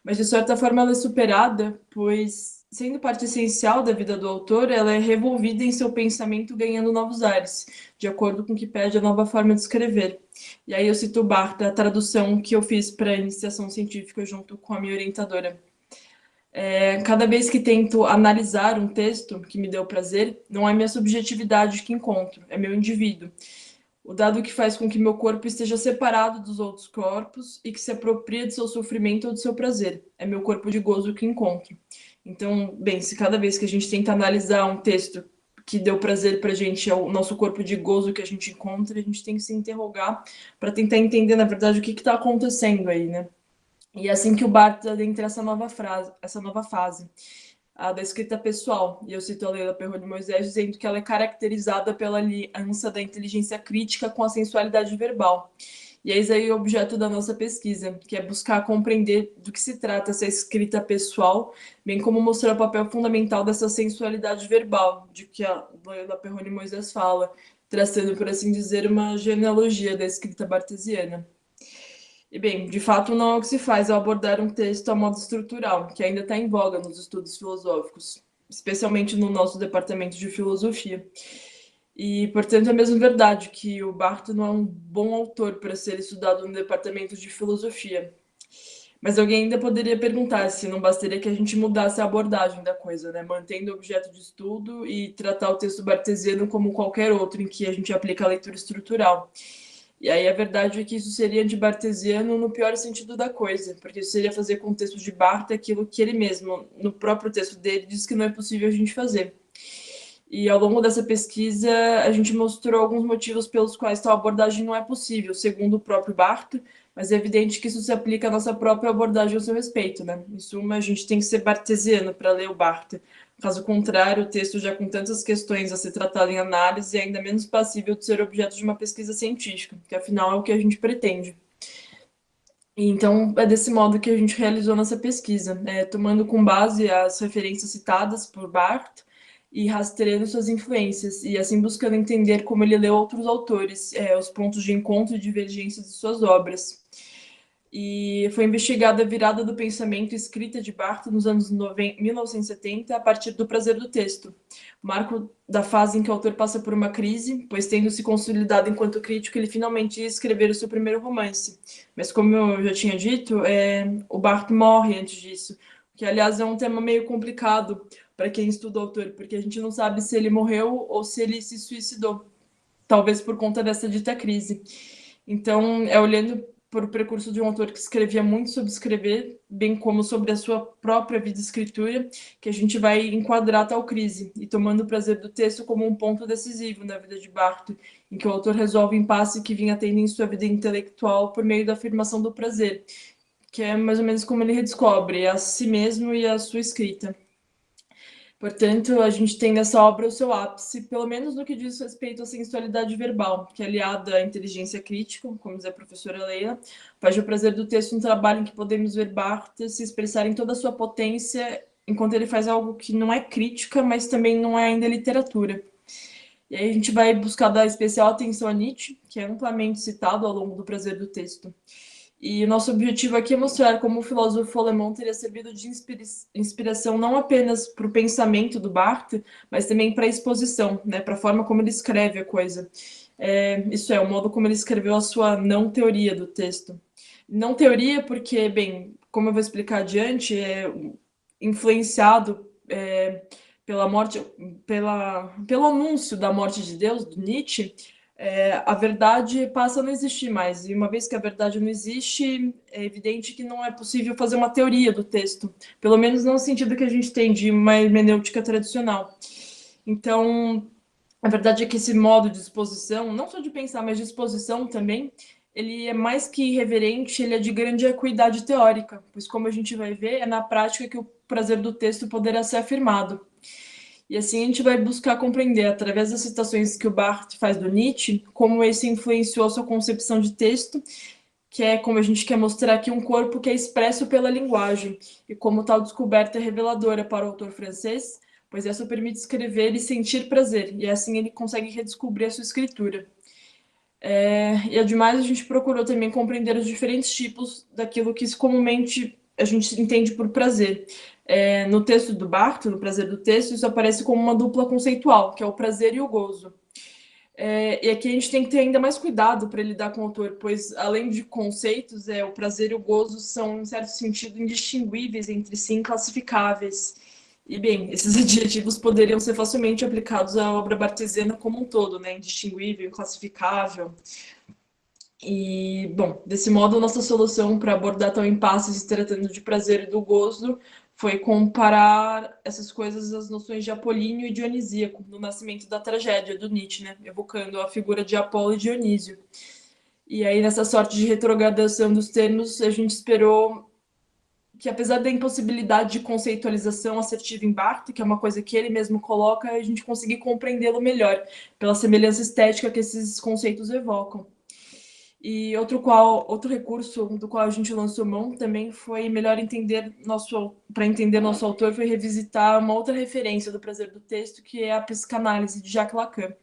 mas de certa forma ela é superada, pois, sendo parte essencial da vida do autor, ela é revolvida em seu pensamento ganhando novos ares, de acordo com o que pede a nova forma de escrever. E aí eu cito Barthes, a tradução que eu fiz para a iniciação científica junto com a minha orientadora. Cada vez que tento analisar um texto que me deu prazer, não é minha subjetividade que encontro, é meu indivíduo. O dado que faz com que meu corpo esteja separado dos outros corpos e que se apropria de seu sofrimento ou de seu prazer. É meu corpo de gozo que encontro. Então, bem, se cada vez que a gente tenta analisar um texto que deu prazer pra gente, é o nosso corpo de gozo que a gente encontra, a gente tem que se interrogar para tentar entender, na verdade, o que está acontecendo aí, né? E é assim que o Barthes adentra essa nova fase, a da escrita pessoal. E eu cito a Leila Perroni Moisés dizendo que ela é caracterizada pela aliança da inteligência crítica com a sensualidade verbal. E eis aí o objeto da nossa pesquisa, que é buscar compreender do que se trata essa escrita pessoal, bem como mostrar o papel fundamental dessa sensualidade verbal, de que a Leila Perroni Moisés fala, traçando, por assim dizer, uma genealogia da escrita bartesiana. E bem, de fato, não é o que se faz ao abordar um texto a modo estrutural, que ainda está em voga nos estudos filosóficos, especialmente no nosso departamento de filosofia. E, portanto, é mesmo verdade que o Barthes não é um bom autor para ser estudado no departamento de filosofia. Mas alguém ainda poderia perguntar se não bastaria que a gente mudasse a abordagem da coisa, né? Mantendo o objeto de estudo e tratar o texto bartesiano como qualquer outro em que a gente aplica a leitura estrutural. E aí a verdade é que isso seria de bartesiano no pior sentido da coisa, porque isso seria fazer com o texto de Barthes aquilo que ele mesmo, no próprio texto dele, diz que não é possível a gente fazer. E ao longo dessa pesquisa, a gente mostrou alguns motivos pelos quais tal abordagem não é possível, segundo o próprio Barthes, mas é evidente que isso se aplica à nossa própria abordagem ao seu respeito, né? Em suma, a gente tem que ser bartesiano para ler o Barthes. Caso contrário, o texto já com tantas questões a ser tratado em análise é ainda menos passível de ser objeto de uma pesquisa científica, que afinal é o que a gente pretende. E então, é desse modo que a gente realizou nossa pesquisa, tomando com base as referências citadas por Barthes e rastreando suas influências, e assim buscando entender como ele leu outros autores, os pontos de encontro e divergência de suas obras. e foi investigada a virada do pensamento escrita de Barthes nos anos 1970 a partir do prazer do texto, marco da fase em que o autor passa por uma crise, pois tendo se consolidado enquanto crítico, ele finalmente ia escrever o seu primeiro romance. Mas como eu já tinha dito, o Barthes morre antes disso, que aliás é um tema meio complicado para quem estuda o autor, porque a gente não sabe se ele morreu ou se ele se suicidou, talvez por conta dessa dita crise. Então, olhando por o percurso de um autor que escrevia muito sobre escrever, bem como sobre a sua própria vida de escritura, que a gente vai enquadrar tal crise, e tomando o prazer do texto como um ponto decisivo na vida de Barthes, em que o autor resolve o impasse que vinha tendo em sua vida intelectual por meio da afirmação do prazer, que é mais ou menos como ele redescobre a si mesmo e a sua escrita. Portanto, a gente tem nessa obra o seu ápice, pelo menos no que diz respeito à sensualidade verbal, que aliada à inteligência crítica, como diz a professora Leila, faz o prazer do texto um trabalho em que podemos ver Barthes se expressar em toda a sua potência, enquanto ele faz algo que não é crítica, mas também não é ainda literatura. E aí a gente vai buscar dar especial atenção a Nietzsche, que é amplamente citado ao longo do prazer do texto. E o nosso objetivo aqui é mostrar como o filósofo alemão teria servido de inspiração não apenas para o pensamento do Barthes, mas também para a exposição, né, para a forma como ele escreve a coisa. Isso é, o modo como ele escreveu a sua não teoria do texto. Não teoria porque, bem, como eu vou explicar adiante, é influenciado pela morte, pelo anúncio da morte de Deus, do Nietzsche, a verdade passa a não existir mais. E uma vez que a verdade não existe, é evidente que não é possível fazer uma teoria do texto, pelo menos não no sentido que a gente tem de uma hermenêutica tradicional. Então, a verdade é que esse modo de exposição, não só de pensar, mas de exposição também, ele é mais que irreverente, ele é de grande acuidade teórica, pois como a gente vai ver, é na prática que o prazer do texto poderá ser afirmado. E assim a gente vai buscar compreender, através das citações que o Barthes faz do Nietzsche, como esse influenciou a sua concepção de texto, que é como a gente quer mostrar aqui um corpo que é expresso pela linguagem, e como tal descoberta é reveladora para o autor francês, pois essa permite escrever e sentir prazer, e assim ele consegue redescobrir a sua escritura. E ademais a gente procurou também compreender os diferentes tipos daquilo que comumente a gente entende por prazer. No texto do Barthes, no prazer do texto, isso aparece como uma dupla conceitual, que é o prazer e o gozo. E aqui a gente tem que ter ainda mais cuidado para lidar com o autor, pois além de conceitos, o prazer e o gozo são, em certo sentido, indistinguíveis entre si, inclassificáveis. E, bem, esses adjetivos poderiam ser facilmente aplicados à obra barthesiana como um todo, né? Indistinguível, inclassificável. E, bom, desse modo, nossa solução para abordar tal impasse se tratando de prazer e do gozo foi comparar essas coisas às noções de apolíneo e dionisíaco, no nascimento da tragédia do Nietzsche, né? Evocando a figura de Apolo e Dionísio. E aí, nessa sorte de retrogradação dos termos, a gente esperou que, apesar da impossibilidade de conceitualização assertiva em Barthes, que é uma coisa que ele mesmo coloca, a gente conseguir compreendê-lo melhor, pela semelhança estética que esses conceitos evocam. E outro recurso do qual a gente lançou mão também foi melhor entender para entender nosso autor, foi revisitar uma outra referência do prazer do texto, que é a psicanálise de Jacques Lacan.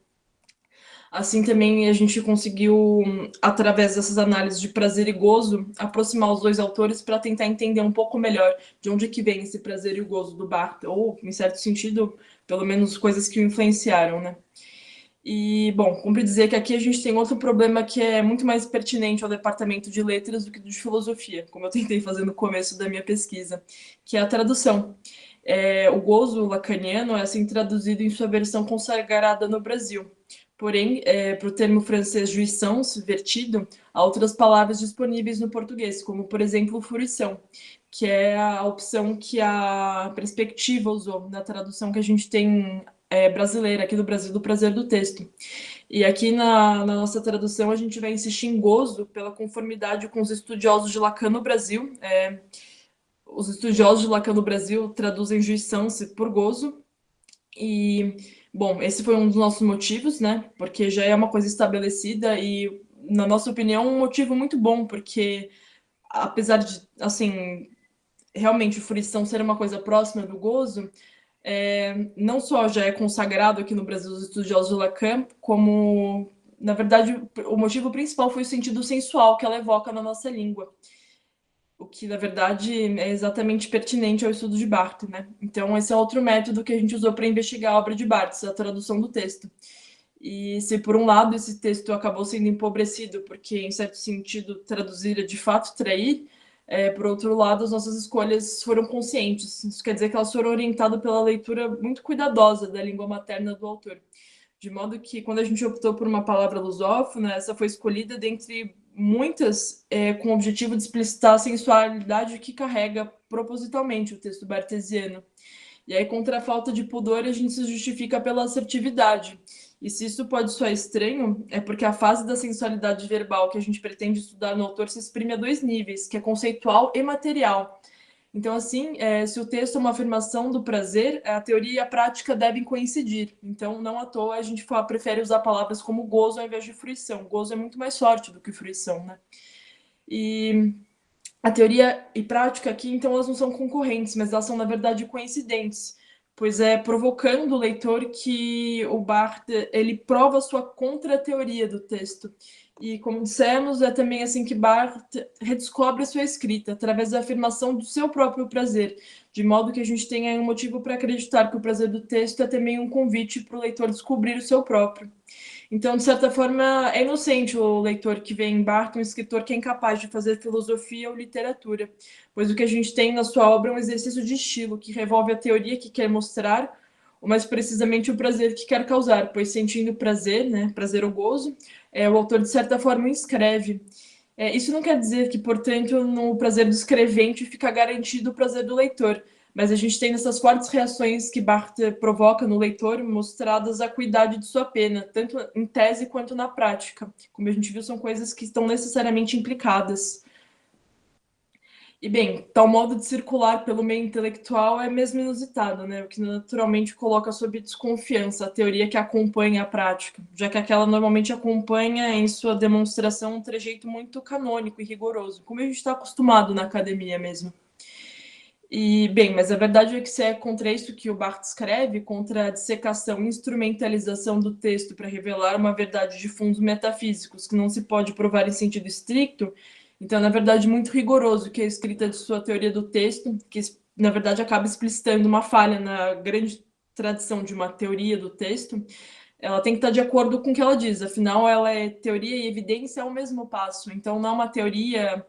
Assim também a gente conseguiu, através dessas análises de prazer e gozo, aproximar os dois autores para tentar entender um pouco melhor de onde que vem esse prazer e o gozo do Barthes, ou, em certo sentido, pelo menos coisas que o influenciaram, né? E, bom, cumpre dizer que aqui a gente tem outro problema que é muito mais pertinente ao departamento de letras do que de filosofia, como eu tentei fazer no começo da minha pesquisa, que é a tradução. O gozo lacaniano é assim traduzido em sua versão consagrada no Brasil. Porém, para o termo francês jouissance, vertido, há outras palavras disponíveis no português, como, por exemplo, fruição, que é a opção que a perspectiva usou na tradução que a gente tem brasileira, aqui do Brasil, do prazer do texto. E aqui na nossa tradução a gente vai insistir em gozo pela conformidade com os estudiosos de Lacan no Brasil. Os estudiosos de Lacan no Brasil traduzem jouissance por gozo. E, bom, esse foi um dos nossos motivos, né? Porque já é uma coisa estabelecida e, na nossa opinião, um motivo muito bom, porque apesar de, assim, realmente fruição ser uma coisa próxima do gozo, não só já é consagrado aqui no Brasil os estudiosos de Lacan, como, na verdade, o motivo principal foi o sentido sensual que ela evoca na nossa língua. o que, na verdade, é exatamente pertinente ao estudo de Barthes, né? Então, esse é outro método que a gente usou para investigar a obra de Barthes, a tradução do texto. E se, por um lado, esse texto acabou sendo empobrecido, porque, em certo sentido, traduzir é, de fato, trair, por outro lado, as nossas escolhas foram conscientes. Isso quer dizer que elas foram orientadas pela leitura muito cuidadosa da língua materna do autor. De modo que, quando a gente optou por uma palavra lusófona, essa foi escolhida dentre muitas, com o objetivo de explicitar a sensualidade que carrega propositalmente o texto barthesiano. E aí, contra a falta de pudor, a gente se justifica pela assertividade. E se isso pode soar estranho, é porque a fase da sensualidade verbal que a gente pretende estudar no autor se exprime a dois níveis, que é conceitual e material. Então, assim, se o texto é uma afirmação do prazer, a teoria e a prática devem coincidir. Então, não à toa, a gente prefere usar palavras como gozo ao invés de fruição. Gozo é muito mais forte do que fruição, né? E a teoria e prática aqui, então, elas não são concorrentes, mas elas são, na verdade, coincidentes, pois é provocando o leitor que o Barthes, ele prova a sua contra-teoria do texto. E, como dissemos, é também assim que Barthes redescobre a sua escrita, através da afirmação do seu próprio prazer, de modo que a gente tenha um motivo para acreditar que o prazer do texto é também um convite para o leitor descobrir o seu próprio. Então, de certa forma, é inocente o leitor que vê em Barthes um escritor que é incapaz de fazer filosofia ou literatura, pois o que a gente tem na sua obra é um exercício de estilo, que revolve a teoria que quer mostrar, ou mais precisamente o prazer que quer causar, pois sentindo prazer, né, prazer ou gozo, o autor, de certa forma, escreve. Isso não quer dizer que, portanto, no prazer do escrevente fica garantido o prazer do leitor, mas a gente tem essas fortes reações que Barthes provoca no leitor, mostradas a acuidade de sua pena, tanto em tese quanto na prática. Como a gente viu, são coisas que estão necessariamente implicadas. E, bem, tal modo de circular pelo meio intelectual é mesmo inusitado, né? O que naturalmente coloca sob desconfiança a teoria que acompanha a prática, já que aquela normalmente acompanha em sua demonstração um trejeito muito canônico e rigoroso, como a gente está acostumado na academia mesmo. E, bem, mas a verdade é que se é contra isso que o Barthes escreve, contra a dissecação e instrumentalização do texto para revelar uma verdade de fundos metafísicos que não se pode provar em sentido estricto, então, na verdade, muito rigoroso que a escrita de sua teoria do texto, que, na verdade, acaba explicitando uma falha na grande tradição de uma teoria do texto, ela tem que estar de acordo com o que ela diz, afinal, ela é teoria e evidência ao mesmo passo, então não é uma teoria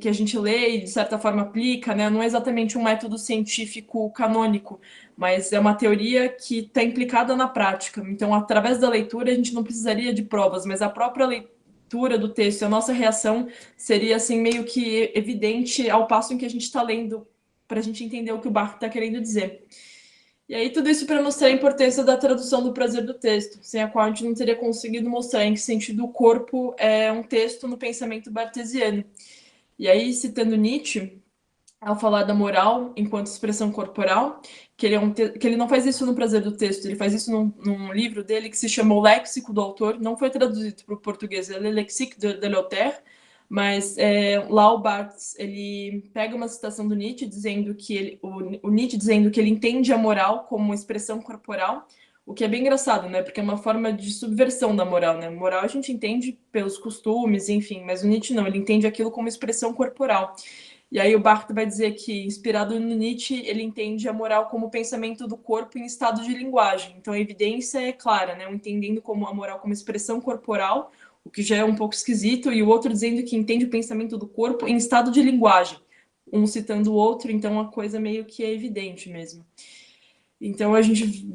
que a gente lê e, de certa forma, aplica, né? Não é exatamente um método científico canônico, mas é uma teoria que está implicada na prática. Então, através da leitura, a gente não precisaria de provas, mas a própria leitura do texto, a nossa reação seria, assim, meio que evidente ao passo em que a gente está lendo, para a gente entender o que o Barthes está querendo dizer. E aí, tudo isso para mostrar a importância da tradução do prazer do texto, sem a qual a gente não teria conseguido mostrar em que sentido o corpo é um texto no pensamento barthesiano. E aí, citando Nietzsche, ao falar da moral enquanto expressão corporal, que ele não faz isso no prazer do texto, ele faz isso num livro dele que se chama O Léxico do Autor, não foi traduzido para o português, é Le Lexique de l'Auteur, mas lá o Barthes, ele pega uma citação do Nietzsche dizendo que o Nietzsche dizendo que ele entende a moral como uma expressão corporal, o que é bem engraçado, né? Porque é uma forma de subversão da moral, né? Moral a gente entende pelos costumes, enfim, mas o Nietzsche não, ele entende aquilo como expressão corporal. E aí o Barthes vai dizer que, inspirado no Nietzsche, ele entende a moral como pensamento do corpo em estado de linguagem. Então a evidência é clara, né? Um entendendo como a moral como expressão corporal, o que já é um pouco esquisito, e o outro dizendo que entende o pensamento do corpo em estado de linguagem, um citando o outro, então a coisa meio que é evidente mesmo. Então a gente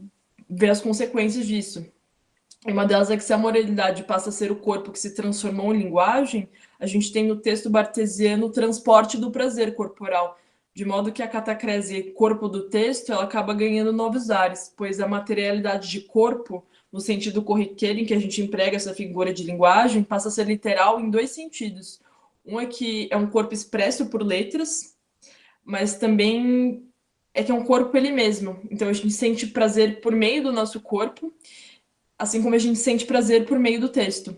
vê as consequências disso. E uma delas é que se a moralidade passa a ser o corpo que se transformou em linguagem, a gente tem no texto barthesiano o transporte do prazer corporal, de modo que a catacrese corpo do texto ela acaba ganhando novos ares, pois a materialidade de corpo, no sentido corriqueiro em que a gente emprega essa figura de linguagem, passa a ser literal em dois sentidos. Um é que é um corpo expresso por letras, mas também é que é um corpo ele mesmo. Então a gente sente prazer por meio do nosso corpo, assim como a gente sente prazer por meio do texto.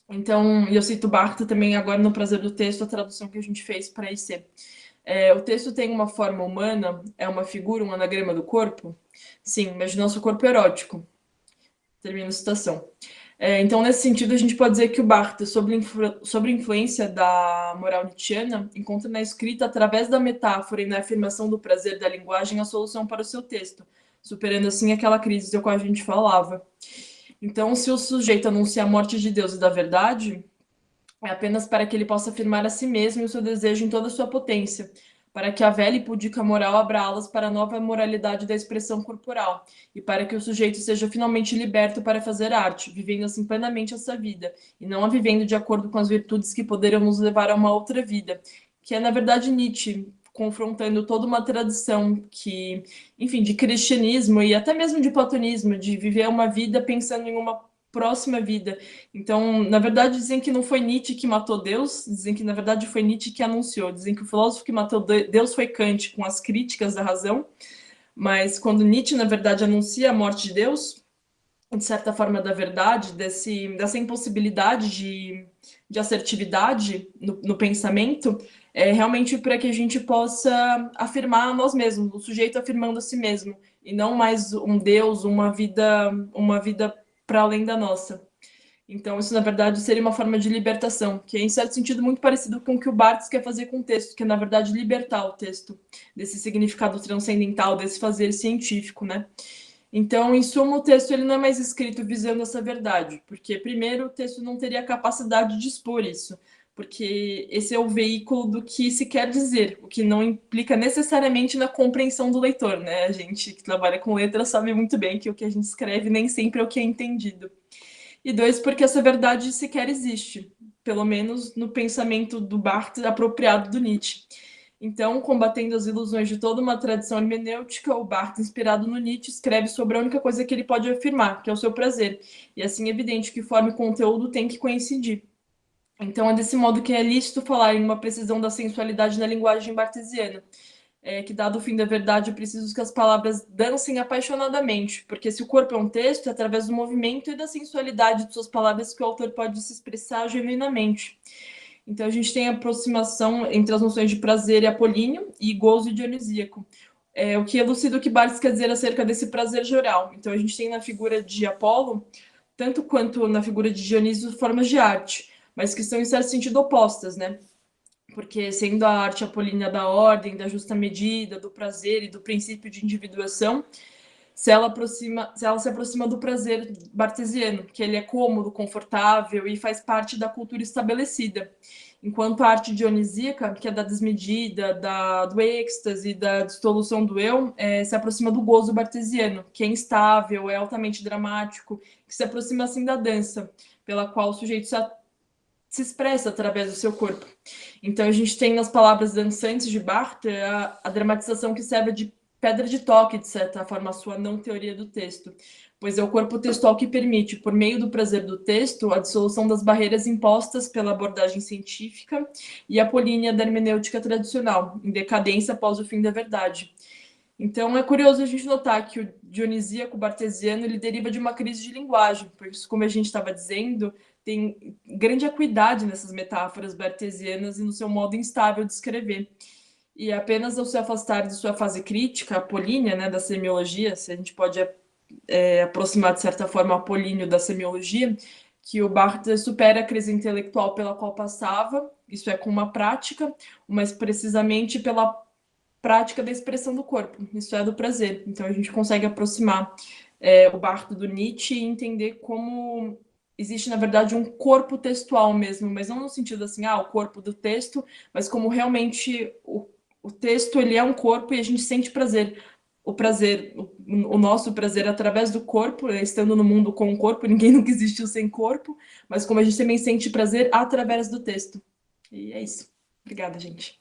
Então, eu cito Barthes também agora no Prazer do Texto, a tradução que a gente fez para IC. O texto tem uma forma humana, é uma figura, um anagrama do corpo? Sim, mas do nosso corpo erótico. Termino a citação. Então, nesse sentido, a gente pode dizer que o Barthes, sobre a influência da moral nietzschiana, encontra na escrita, através da metáfora e na afirmação do prazer da linguagem, a solução para o seu texto, superando assim aquela crise da qual a gente falava. Então, se o sujeito anuncia a morte de Deus e da verdade, é apenas para que ele possa afirmar a si mesmo e o seu desejo em toda a sua potência, para que a velha e pudica moral abra alas para a nova moralidade da expressão corporal, e para que o sujeito seja finalmente liberto para fazer arte, vivendo assim plenamente essa vida, e não a vivendo de acordo com as virtudes que poderiam nos levar a uma outra vida, que é, na verdade, Nietzsche, confrontando toda uma tradição que, enfim, de cristianismo e até mesmo de platonismo, de viver uma vida pensando em uma próxima vida. Então, na verdade, dizem que não foi Nietzsche que matou Deus, dizem que, na verdade, foi Nietzsche que anunciou, dizem que o filósofo que matou Deus foi Kant, com as críticas da razão, mas quando Nietzsche, na verdade, anuncia a morte de Deus, de certa forma, da verdade, dessa impossibilidade de assertividade no pensamento, é realmente para que a gente possa afirmar a nós mesmos, o sujeito afirmando a si mesmo, e não mais um Deus, uma vida para além da nossa. Então, isso, na verdade, seria uma forma de libertação, que é, em certo sentido, muito parecido com o que o Barthes quer fazer com o texto, que é, na verdade, libertar o texto desse significado transcendental, desse fazer científico, né? Então, em suma, o texto ele não é mais escrito visando essa verdade, porque, primeiro, o texto não teria a capacidade de expor isso, porque esse é o veículo do que se quer dizer, o que não implica necessariamente na compreensão do leitor, né? A gente que trabalha com letras sabe muito bem que o que a gente escreve nem sempre é o que é entendido. E dois, porque essa verdade sequer existe, pelo menos no pensamento do Barthes apropriado do Nietzsche. Então, combatendo as ilusões de toda uma tradição hermenêutica, o Barthes, inspirado no Nietzsche, escreve sobre a única coisa que ele pode afirmar, que é o seu prazer. E assim é evidente que forma e conteúdo tem que coincidir. Então, é desse modo que é lícito falar em uma precisão da sensualidade na linguagem barthesiana. Que, dado o fim da verdade, é preciso que as palavras dancem apaixonadamente, porque se o corpo é um texto, é através do movimento e da sensualidade de suas palavras que o autor pode se expressar genuinamente. Então, a gente tem a aproximação entre as noções de prazer e apolíneo e gozo e dionisíaco. O que elucida o que Barthes quer dizer acerca desse prazer geral. Então, a gente tem na figura de Apolo, tanto quanto na figura de Dionísio, formas de arte, mas que são, em certo sentido, opostas, né? Porque, sendo a arte apolínea da ordem, da justa medida, do prazer e do princípio de individuação, se ela se aproxima do prazer bartesiano, que ele é cômodo, confortável e faz parte da cultura estabelecida. Enquanto a arte dionisíaca, que é da desmedida, do êxtase, da dissolução do eu, se aproxima do gozo bartesiano, que é instável, é altamente dramático, que se aproxima assim da dança, pela qual o sujeito se expressa através do seu corpo. Então, a gente tem nas palavras dançantes de Barthes a dramatização que serve de pedra de toque, de certa forma, a sua não teoria do texto, pois é o corpo textual que permite, por meio do prazer do texto, a dissolução das barreiras impostas pela abordagem científica e apolínea da hermenêutica tradicional, em decadência após o fim da verdade. Então, é curioso a gente notar que o dionisíaco bartesiano ele deriva de uma crise de linguagem, pois, como a gente estava dizendo, tem grande acuidade nessas metáforas bartesianas e no seu modo instável de escrever. E apenas ao se afastar de sua fase crítica, apolínea, né, da semiologia, se a gente pode aproximar de certa forma apolíneo da semiologia, que o Barthes supera a crise intelectual pela qual passava, isso é com uma prática, mas precisamente pela prática da expressão do corpo, isso é do prazer. Então a gente consegue aproximar o Barthes do Nietzsche e entender como existe, na verdade, um corpo textual mesmo, mas não no sentido assim, o corpo do texto, mas como realmente o texto ele é um corpo e a gente sente prazer. O nosso prazer através do corpo, estando no mundo com o corpo, ninguém nunca existiu sem corpo, mas como a gente também sente prazer através do texto. E é isso. Obrigada, gente.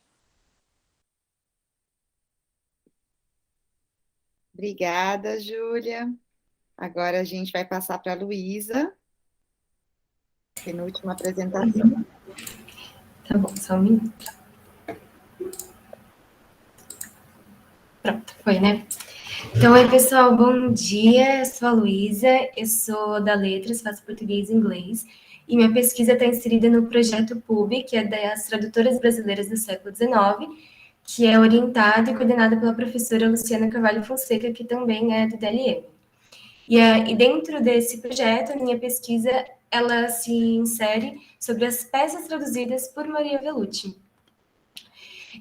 Obrigada, Júlia. Agora a gente vai passar para a Luísa. Penúltima apresentação. Tá bom, só um minuto. Pronto, foi, né? Então, oi, pessoal, bom dia. Eu sou a Luísa, eu sou da Letras, faço português e inglês, e minha pesquisa está inserida no projeto PUB, que é das tradutoras brasileiras do século XIX, que é orientado e coordenado pela professora Luciana Carvalho Fonseca, que também é do DLM. E dentro desse projeto, a minha pesquisa, ela se insere sobre as peças traduzidas por Maria Vellucci.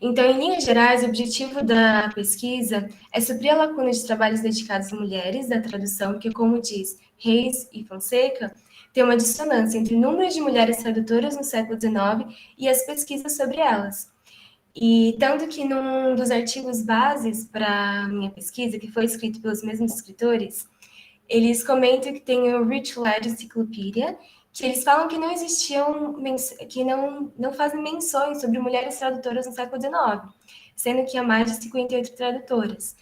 Então, em linhas gerais, o objetivo da pesquisa é suprir a lacuna de trabalhos dedicados a mulheres da tradução, que, como diz Reis e Fonseca, tem uma dissonância entre o número de mulheres tradutoras no século XIX e as pesquisas sobre elas. E tanto que num dos artigos bases para a minha pesquisa, que foi escrito pelos mesmos escritores, eles comentam que tem o Rich Lad Encyclopedia, que eles falam que não existiam, que não fazem menções sobre mulheres tradutoras no século XIX, sendo que há mais de 58 tradutoras,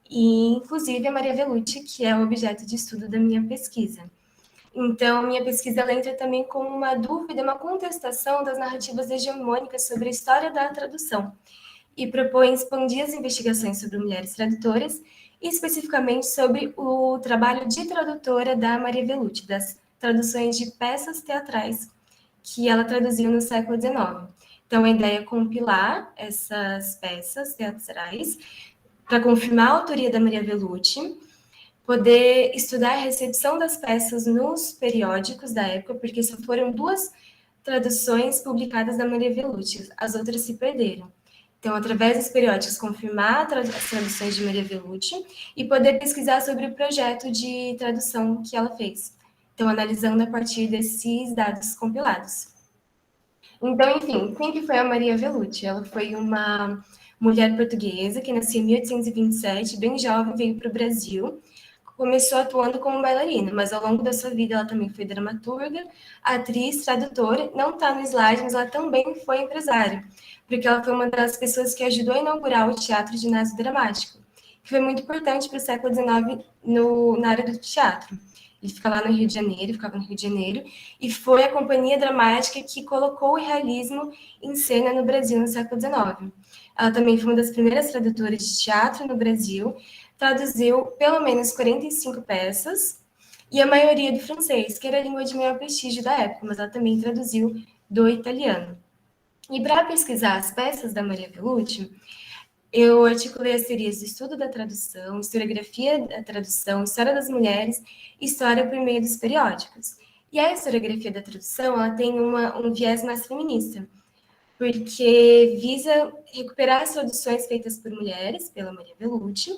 e inclusive a Maria Vellucci, que é o objeto de estudo da minha pesquisa. Então, minha pesquisa ela entra também como uma dúvida, uma contestação das narrativas hegemônicas sobre a história da tradução, e propõe expandir as investigações sobre mulheres tradutoras, e especificamente sobre o trabalho de tradutora da Maria Vellucci, das traduções de peças teatrais que ela traduziu no século XIX. Então, a ideia é compilar essas peças teatrais para confirmar a autoria da Maria Vellucci, poder estudar a recepção das peças nos periódicos da época, porque só foram 2 traduções publicadas da Maria Vellucci, as outras se perderam. Então, através dos periódicos, confirmar as traduções de Maria Vellucci e poder pesquisar sobre o projeto de tradução que ela fez. Então, analisando a partir desses dados compilados. Então, enfim, quem que foi a Maria Vellucci? Ela foi uma mulher portuguesa que nasceu em 1827, bem jovem, veio para o Brasil, começou atuando como bailarina, mas ao longo da sua vida ela também foi dramaturga, atriz, tradutora, não está no slide, mas ela também foi empresária, porque ela foi uma das pessoas que ajudou a inaugurar o Teatro Ginásio Dramático, que foi muito importante para o século XIX na área do teatro. Ele fica lá no Rio de Janeiro, ficava no Rio de Janeiro, e foi a companhia dramática que colocou o realismo em cena no Brasil no século XIX. Ela também foi uma das primeiras tradutoras de teatro no Brasil, traduziu pelo menos 45 peças, e a maioria do francês, que era a língua de maior prestígio da época, mas ela também traduziu do italiano. E para pesquisar as peças da Maria Vellucci, eu articulei as teorias de estudo da tradução, historiografia da tradução, história das mulheres e história por meio dos periódicos. E a historiografia da tradução ela tem um viés mais feminista, porque visa recuperar as traduções feitas por mulheres, pela Maria Vellucci,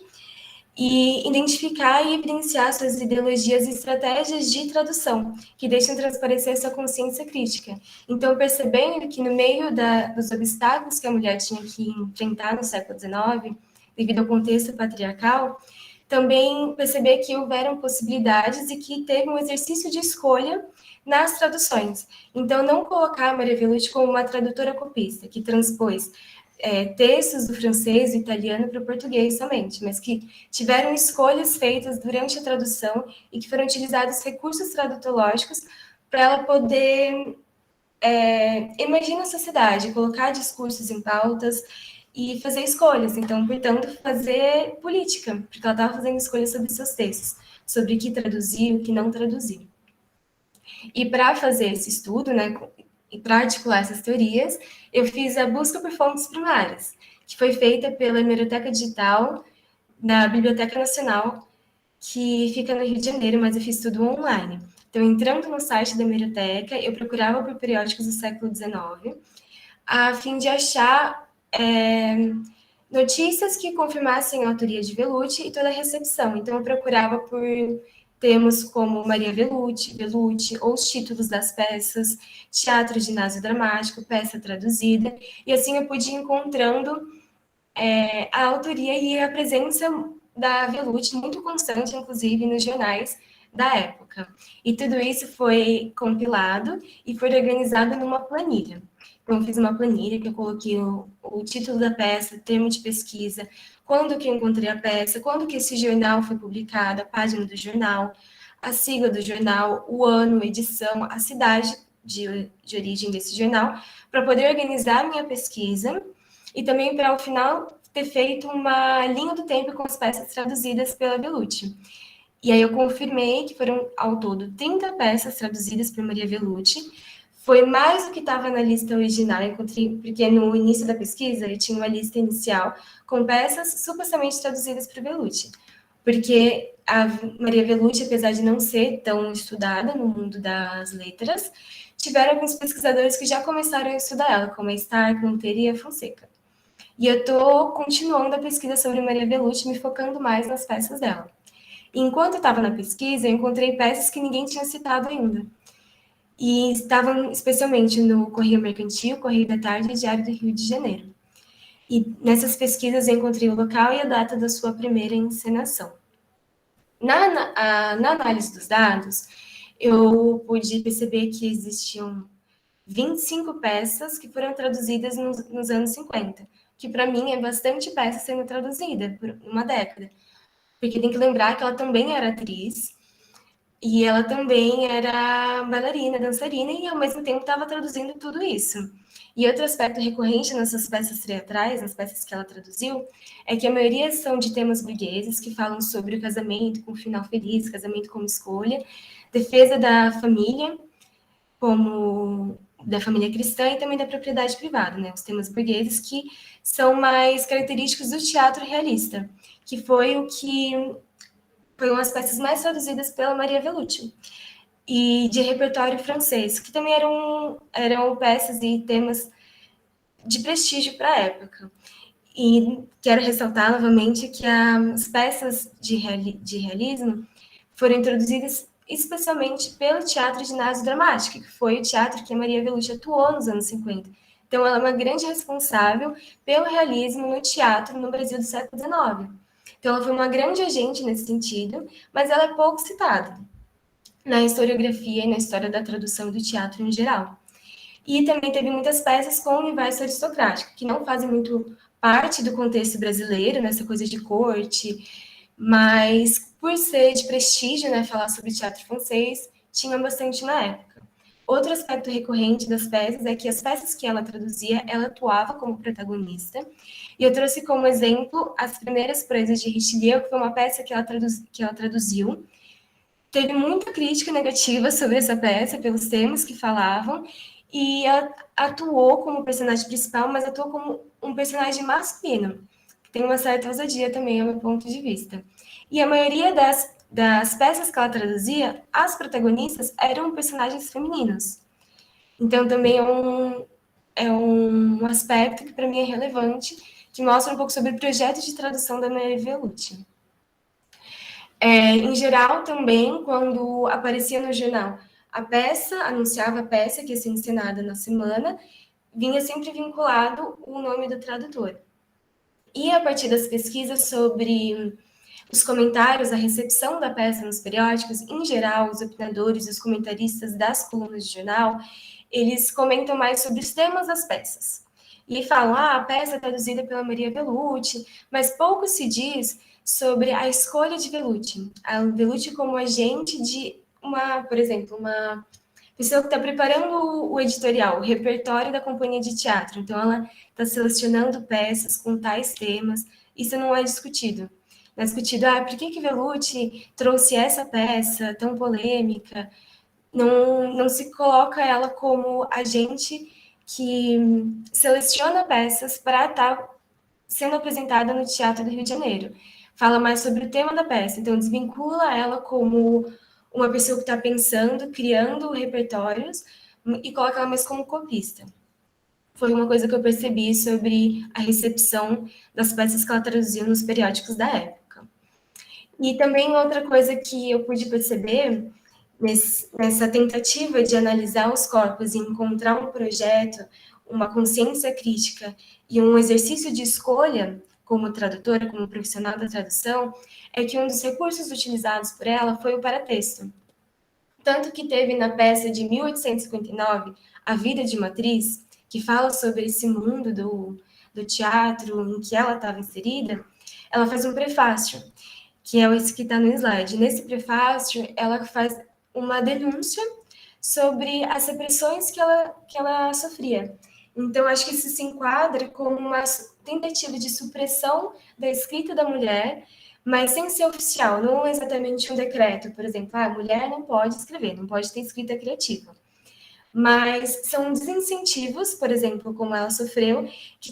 e identificar e evidenciar suas ideologias e estratégias de tradução, que deixam transparecer sua consciência crítica. Então, percebendo que no meio dos obstáculos que a mulher tinha que enfrentar no século XIX, devido ao contexto patriarcal, também perceber que houveram possibilidades e que teve um exercício de escolha nas traduções. Então, não colocar a Maria Vellucci como uma tradutora copista, que transpôs textos do francês e do italiano para o português somente, mas que tiveram escolhas feitas durante a tradução e que foram utilizados recursos tradutológicos para ela poder emergir na sociedade, colocar discursos em pautas e fazer escolhas. Então, portanto, fazer política, porque ela estava fazendo escolhas sobre seus textos, sobre o que traduzir, o que não traduzir. E para fazer esse estudo, né, e para articular essas teorias, eu fiz a busca por fontes primárias, que foi feita pela Hemeroteca Digital da Biblioteca Nacional, que fica no Rio de Janeiro, mas eu fiz tudo online. Então, entrando no site da Hemeroteca, eu procurava por periódicos do século XIX, a fim de achar notícias que confirmassem a autoria de Vellucci e toda a recepção. Então, eu procurava por termos como Maria Vellucci, ou os títulos das peças, Teatro Ginásio Dramático, peça traduzida, e assim eu pude ir encontrando a autoria e a presença da Vellucci muito constante, inclusive, nos jornais da época. E tudo isso foi compilado e foi organizado numa planilha. Então, eu fiz uma planilha que eu coloquei o título da peça, termo de pesquisa, quando que eu encontrei a peça, quando que esse jornal foi publicado, a página do jornal, a sigla do jornal, o ano, a edição, a cidade de origem desse jornal, para poder organizar a minha pesquisa e também para, ao final, ter feito uma linha do tempo com as peças traduzidas pela Vellucci. E aí eu confirmei que foram, ao todo, 30 peças traduzidas por Maria Vellucci. Foi mais do que estava na lista original, porque no início da pesquisa eu tinha uma lista inicial com peças supostamente traduzidas por Vellucci. porque a Maria Vellucci, apesar de não ser tão estudada no mundo das letras, tiveram alguns pesquisadores que já começaram a estudar ela, como a Stark, Monteiro e a Fonseca. E eu estou continuando a pesquisa sobre Maria Vellucci, me focando mais nas peças dela. E enquanto eu estava na pesquisa, eu encontrei peças que ninguém tinha citado ainda. E estavam especialmente no Correio Mercantil, Correio da Tarde e Diário do Rio de Janeiro. E nessas pesquisas eu encontrei o local e a data da sua primeira encenação. Na análise dos dados, eu pude perceber que existiam 25 peças que foram traduzidas nos anos 50, que para mim é bastante peça sendo traduzida por uma década. Porque tem que lembrar que ela também era atriz, e ela também era bailarina, dançarina, e ao mesmo tempo estava traduzindo tudo isso. E outro aspecto recorrente nessas peças teatrais, nas peças que ela traduziu, é que a maioria são de temas burgueses, que falam sobre o casamento com um final feliz, casamento como escolha, defesa da família, como da família cristã e também da propriedade privada, né? Os temas burgueses que são mais característicos do teatro realista, que foi uma das peças mais traduzidas pela Maria Vellucci, e de repertório francês, que também eram peças e temas de prestígio para a época. E quero ressaltar novamente que as peças de realismo foram introduzidas especialmente pelo Teatro Ginásio Dramático, que foi o teatro que a Maria Vellucci atuou nos anos 50. Então, ela é uma grande responsável pelo realismo no teatro no Brasil do século XIX. Então, ela foi uma grande agente nesse sentido, mas ela é pouco citada na historiografia e na história da tradução do teatro em geral. E também teve muitas peças com o universo aristocrático, que não fazem muito parte do contexto brasileiro, nessa coisa de corte, mas por ser de prestígio, né, falar sobre teatro francês, tinha bastante na época. Outro aspecto recorrente das peças é que as peças que ela traduzia, ela atuava como protagonista. E eu trouxe como exemplo as primeiras proezas de Richelieu, que foi uma peça que ela traduziu. Teve muita crítica negativa sobre essa peça, pelos temas que falavam, e ela atuou como personagem principal, mas atuou como um personagem masculino, que tem uma certa ousadia também, ao meu ponto de vista. E a maioria das peças que ela traduzia, as protagonistas eram personagens femininos. Então, também é um aspecto que, para mim, é relevante, que mostra um pouco sobre o projeto de tradução da Maria Vellucci. Em geral, também, quando aparecia no jornal anunciava a peça que ia ser encenada na semana, vinha sempre vinculado o nome do tradutor. E a partir das pesquisas sobre os comentários, a recepção da peça nos periódicos, em geral, os opinadores, os comentaristas das colunas de jornal, eles comentam mais sobre os temas das peças. E falam, a peça é traduzida pela Maria Vellucci, mas pouco se diz sobre a escolha de Vellucci. A Vellucci como agente de por exemplo, uma pessoa que está preparando o editorial, o repertório da companhia de teatro. Então, ela está selecionando peças com tais temas. Isso não é discutido. Não é discutido, por que Vellucci trouxe essa peça tão polêmica? Não se coloca ela como agente que seleciona peças para estar sendo apresentada no Teatro do Rio de Janeiro. Fala mais sobre o tema da peça, então desvincula ela como uma pessoa que está pensando, criando repertórios, e coloca ela mais como copista. Foi uma coisa que eu percebi sobre a recepção das peças que ela traduziu nos periódicos da época. E também outra coisa que eu pude perceber nessa tentativa de analisar os corpos e encontrar um projeto, uma consciência crítica e um exercício de escolha como tradutora, como profissional da tradução, é que um dos recursos utilizados por ela foi o paratexto. Tanto que teve na peça de 1859, A Vida de uma Atriz, que fala sobre esse mundo do teatro em que ela estava inserida, ela faz um prefácio, que é esse que está no slide. Nesse prefácio, ela faz uma denúncia sobre as repressões que ela sofria. Então, acho que isso se enquadra como uma tentativa de supressão da escrita da mulher, mas sem ser oficial, não exatamente um decreto, por exemplo, a mulher não pode escrever, não pode ter escrita criativa. Mas são desincentivos, por exemplo, como ela sofreu, que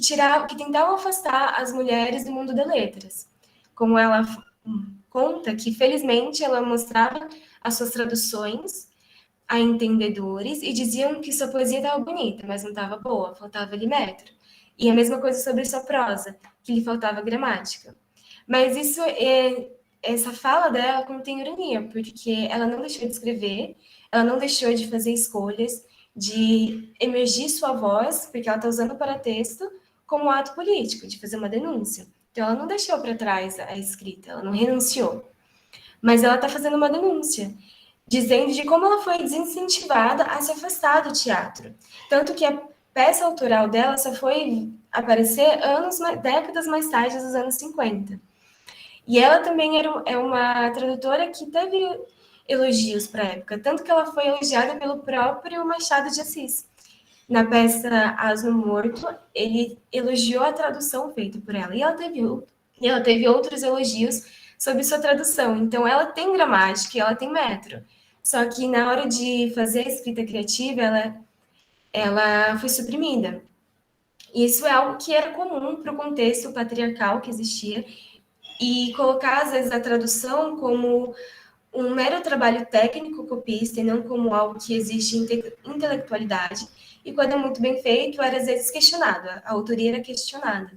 tentavam afastar as mulheres do mundo das letras. Como ela conta que, felizmente, ela mostrava as suas traduções a entendedores e diziam que sua poesia estava bonita, mas não estava boa, faltava ali metro. E a mesma coisa sobre sua prosa, que lhe faltava gramática. Mas essa fala dela contém ironia, porque ela não deixou de escrever, ela não deixou de fazer escolhas, de emergir sua voz, porque ela está usando o paratexto como ato político, de fazer uma denúncia. Então, ela não deixou para trás a escrita, ela não renunciou. Mas ela está fazendo uma denúncia, dizendo de como ela foi desincentivada a se afastar do teatro. Tanto que a peça autoral dela só foi aparecer décadas mais tarde, dos anos 50. E ela também é uma tradutora que teve elogios para a época, tanto que ela foi elogiada pelo próprio Machado de Assis. Na peça Asno Morto, ele elogiou a tradução feita por ela, e ela teve outros elogios sobre sua tradução. Então, ela tem gramática, ela tem metro. Só que na hora de fazer a escrita criativa, ela foi suprimida. E isso é algo que era comum para o contexto patriarcal que existia, e colocar, às vezes, a tradução como um mero trabalho técnico copista e não como algo que existe intelectualidade. E quando é muito bem feito, era às vezes questionado, a autoria era questionada.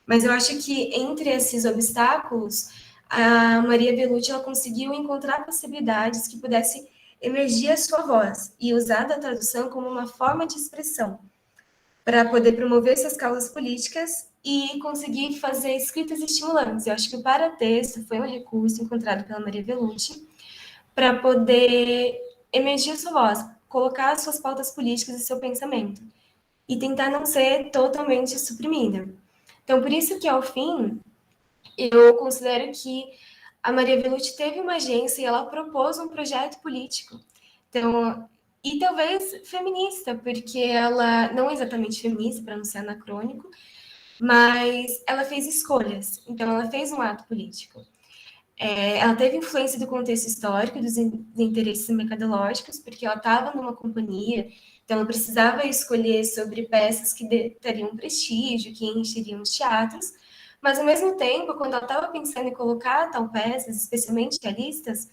Mas eu acho que entre esses obstáculos, a Maria Bellucci ela conseguiu encontrar possibilidades que pudessem emergir a sua voz e usar da tradução como uma forma de expressão para poder promover suas causas políticas e conseguir fazer escritas estimulantes. Eu acho que o paratexto foi um recurso encontrado pela Maria Bellucci para poder emergir sua voz, colocar suas pautas políticas e seu pensamento, e tentar não ser totalmente suprimida. Então, por isso que, ao fim, eu considero que a Maria Bellucci teve uma agência e ela propôs um projeto político. Então, e talvez feminista, porque ela não é exatamente feminista, para não ser anacrônico, mas ela fez escolhas. Então, ela fez um ato político. Ela teve influência do contexto histórico, dos interesses mercadológicos, porque ela estava numa companhia, então ela precisava escolher sobre peças que teriam prestígio, que encheriam os teatros, mas, ao mesmo tempo, quando ela estava pensando em colocar tal peças, especialmente realistas,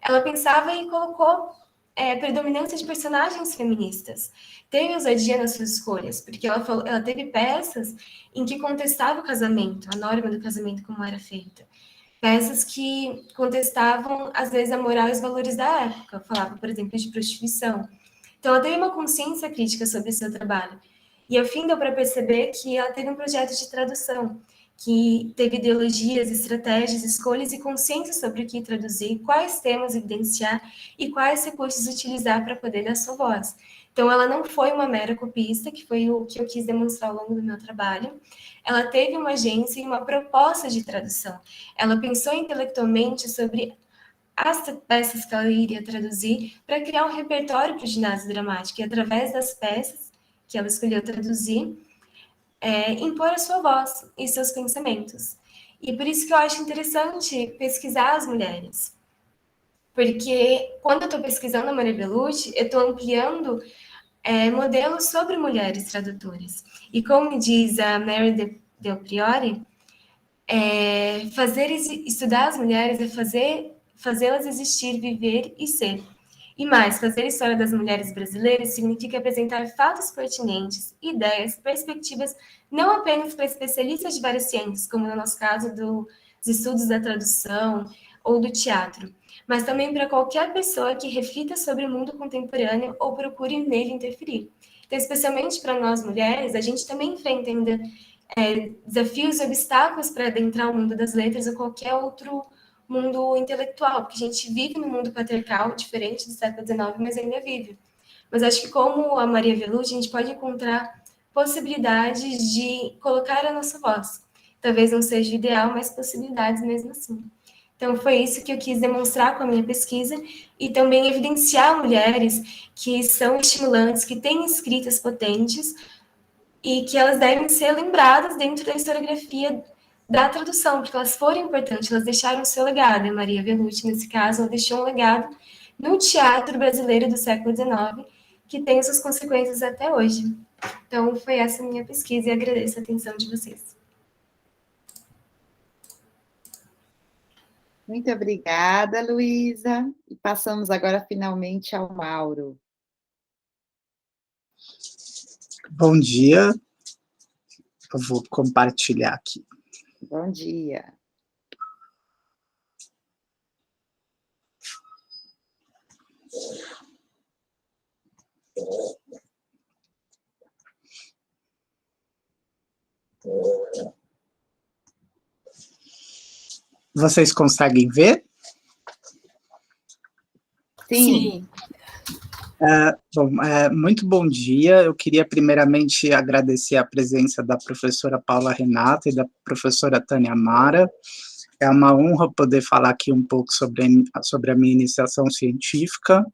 ela pensava e colocou predominância de personagens feministas. Teve ousadia nas suas escolhas, porque ela teve peças em que contestava o casamento, a norma do casamento como era feita. Peças que contestavam, às vezes, a moral e os valores da época. Falava, por exemplo, de prostituição. Então, ela teve uma consciência crítica sobre o seu trabalho. E, ao fim, deu para perceber que ela teve um projeto de tradução, que teve ideologias, estratégias, escolhas e consciência sobre o que traduzir, quais temas evidenciar e quais recursos utilizar para poder dar sua voz. Então, ela não foi uma mera copista, que foi o que eu quis demonstrar ao longo do meu trabalho. Ela teve uma agência e uma proposta de tradução. Ela pensou intelectualmente sobre as peças que ela iria traduzir para criar um repertório para o ginásio dramático, e através das peças que ela escolheu traduzir, impor a sua voz e seus pensamentos. E por isso que eu acho interessante pesquisar as mulheres. Porque quando eu estou pesquisando a Maria Bellucci, eu estou ampliando modelos sobre mulheres tradutoras. E como diz a Mary Del Priore, estudar as mulheres é fazê-las existir, viver e ser. E mais, fazer a história das mulheres brasileiras significa apresentar fatos pertinentes, ideias, perspectivas, não apenas para especialistas de várias ciências, como no nosso caso dos estudos da tradução ou do teatro, mas também para qualquer pessoa que reflita sobre o mundo contemporâneo ou procure nele interferir. Então, especialmente para nós mulheres, a gente também enfrenta ainda desafios e obstáculos para adentrar o mundo das letras ou qualquer outro mundo intelectual, porque a gente vive no mundo patriarcal, diferente do século XIX, mas ainda vive. Mas acho que, como a Maria Bellucci, a gente pode encontrar possibilidades de colocar a nossa voz. Talvez não seja o ideal, mas possibilidades mesmo assim. Então, foi isso que eu quis demonstrar com a minha pesquisa e também evidenciar mulheres que são estimulantes, que têm escritas potentes e que elas devem ser lembradas dentro da historiografia da tradução, porque elas foram importantes, elas deixaram o seu legado. A Maria Bellucci, nesse caso, ela deixou um legado no teatro brasileiro do século XIX, que tem suas consequências até hoje. Então, foi essa a minha pesquisa e agradeço a atenção de vocês. Muito obrigada, Luísa. E passamos agora finalmente ao Mauro. Bom dia. Eu vou compartilhar aqui. Bom dia. Vocês conseguem ver? Sim. Muito bom dia. Eu queria primeiramente agradecer a presença da professora Paula Renata e da professora Tânia Amara. É uma honra poder falar aqui um pouco sobre a minha iniciação científica.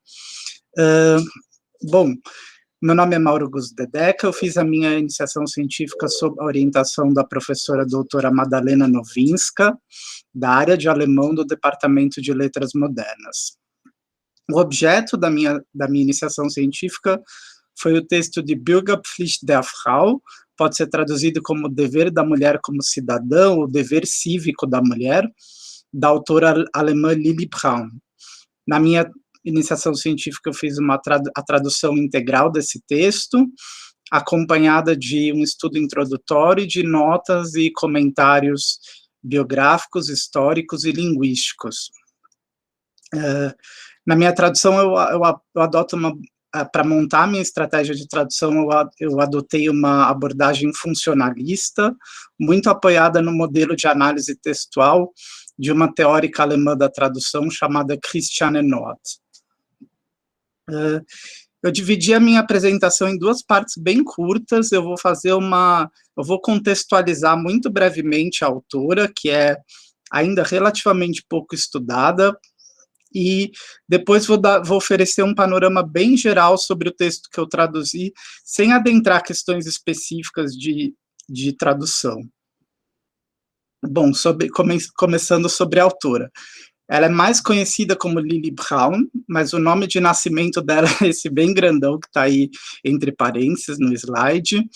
Bom, meu nome é Mauro Guzdedeca, eu fiz a minha iniciação científica sob a orientação da professora doutora Madalena Nowinska, da área de alemão do Departamento de Letras Modernas. O objeto da minha iniciação científica foi o texto de Bürgerpflicht der Frau, pode ser traduzido como Dever da Mulher como Cidadã, ou Dever Cívico da Mulher, da autora alemã Lili Braun. Na minha iniciação científica, eu fiz a tradução integral desse texto, acompanhada de um estudo introdutório, de notas e comentários biográficos, históricos e linguísticos. Na minha tradução, eu adoto para montar minha estratégia de tradução, eu adotei uma abordagem funcionalista, muito apoiada no modelo de análise textual de uma teórica alemã da tradução chamada Christiane North. Eu dividi a minha apresentação em duas partes bem curtas. Eu vou contextualizar muito brevemente a autora, que é ainda relativamente pouco estudada, e depois vou oferecer um panorama bem geral sobre o texto que eu traduzi, sem adentrar questões específicas de tradução. Bom, começando sobre a autora. Ela é mais conhecida como Lili Braun, mas o nome de nascimento dela é esse bem grandão que está aí entre parênteses no slide.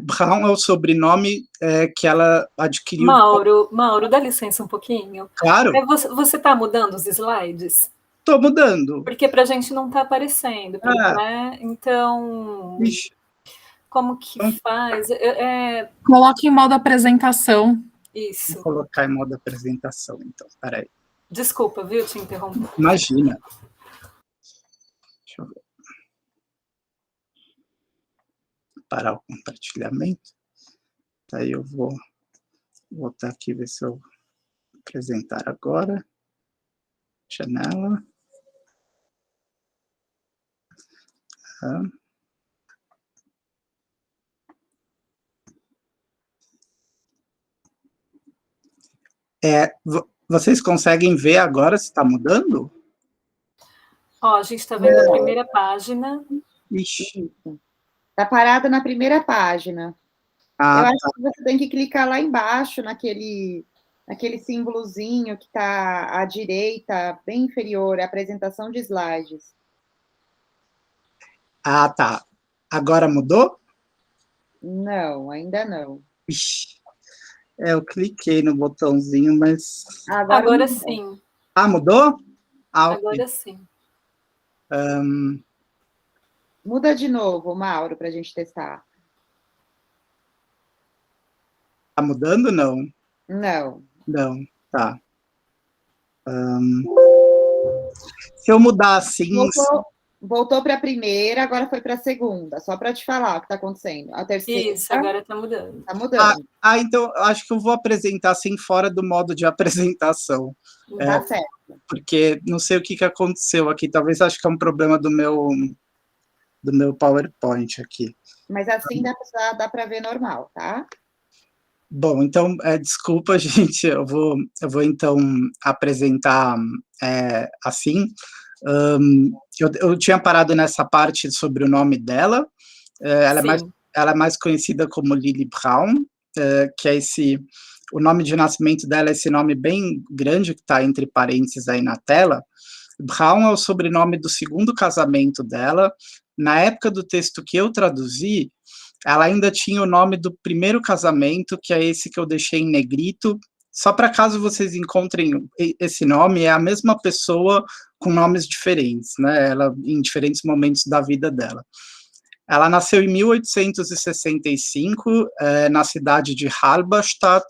Braun é o sobrenome que ela adquiriu... Mauro, dá licença um pouquinho. Claro. Você está mudando os slides? Estou mudando. Porque para a gente não está aparecendo, né? Então... Ixi. Como que faz? Coloque em modo apresentação. Isso. Vou colocar em modo apresentação, então. Peraí. Desculpa, viu, te interromper. Imagina. Deixa eu ver. Parar o compartilhamento. Aí eu vou voltar aqui e ver se eu apresentar agora. Janela. Vocês conseguem ver agora se está mudando? A gente está vendo a primeira página. Ixi. Está parada na primeira página. Eu acho que você tem que clicar lá embaixo, naquele símbolozinho que está à direita, bem inferior, a apresentação de slides. Ah, tá. Agora mudou? Não, ainda não. Ixi. Eu cliquei no botãozinho, mas... Agora sim. Ah, mudou? Agora sim. Muda de novo, Mauro, para a gente testar. Tá mudando, não? Não. Não, tá. Se eu mudar assim... Voltou para a primeira, agora foi para a segunda, só para te falar o que está acontecendo. A terceira... Isso, agora está mudando. Está mudando. Então, acho que eu vou apresentar assim, fora do modo de apresentação. Tá certo. Porque não sei o que aconteceu aqui, talvez acho que é um problema do meu PowerPoint aqui. Mas assim dá para ver normal, tá? Bom, então, desculpa, gente, eu vou então apresentar assim. Eu tinha parado nessa parte sobre o nome dela. Ela é mais conhecida como Lili Braun, que é o nome de nascimento dela é esse nome bem grande que está entre parênteses aí na tela. Braun é o sobrenome do segundo casamento dela. Na época do texto que eu traduzi, ela ainda tinha o nome do primeiro casamento, que é esse que eu deixei em negrito, só para caso vocês encontrem esse nome, é a mesma pessoa com nomes diferentes, né? Ela em diferentes momentos da vida dela. Ela nasceu em 1865, na cidade de Halberstadt,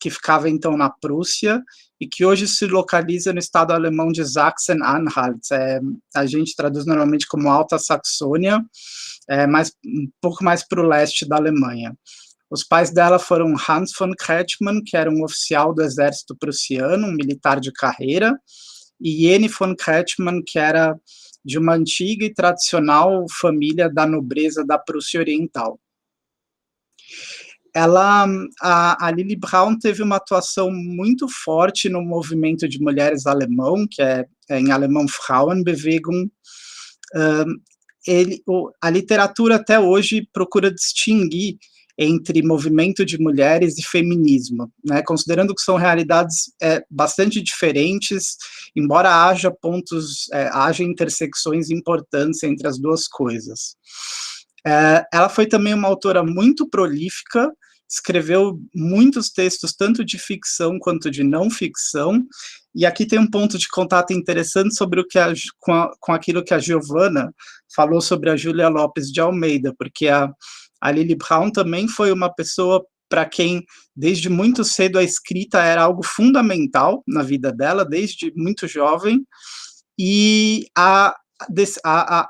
que ficava então na Prússia, e que hoje se localiza no estado alemão de Sachsen-Anhalt. A gente traduz normalmente como Alta Saxônia, mas um pouco mais para o leste da Alemanha. Os pais dela foram Hans von Kretschmann, que era um oficial do exército prussiano, um militar de carreira, e Jenny von Kretschmann, que era de uma antiga e tradicional família da nobreza da Prússia Oriental. A Lili Braun teve uma atuação muito forte no movimento de mulheres alemão, que é em alemão Frauenbewegung. A literatura até hoje procura distinguir entre movimento de mulheres e feminismo, né, considerando que são realidades bastante diferentes, embora haja haja intersecções importantes entre as duas coisas. Ela foi também uma autora muito prolífica, escreveu muitos textos, tanto de ficção quanto de não ficção, e aqui tem um ponto de contato interessante sobre com aquilo que a Giovana falou sobre a Júlia Lopes de Almeida, porque a Lili Braun também foi uma pessoa para quem, desde muito cedo, a escrita era algo fundamental na vida dela, desde muito jovem, e a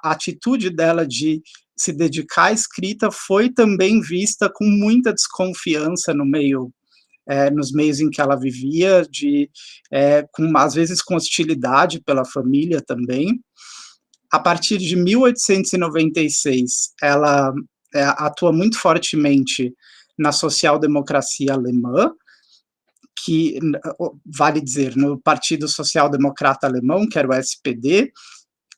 atitude dela de se dedicar à escrita foi também vista com muita desconfiança nos meios em que ela vivia, às vezes com hostilidade pela família também. A partir de 1896, ela atua muito fortemente na social-democracia alemã, que, vale dizer, no Partido Social Democrata Alemão, que era o SPD,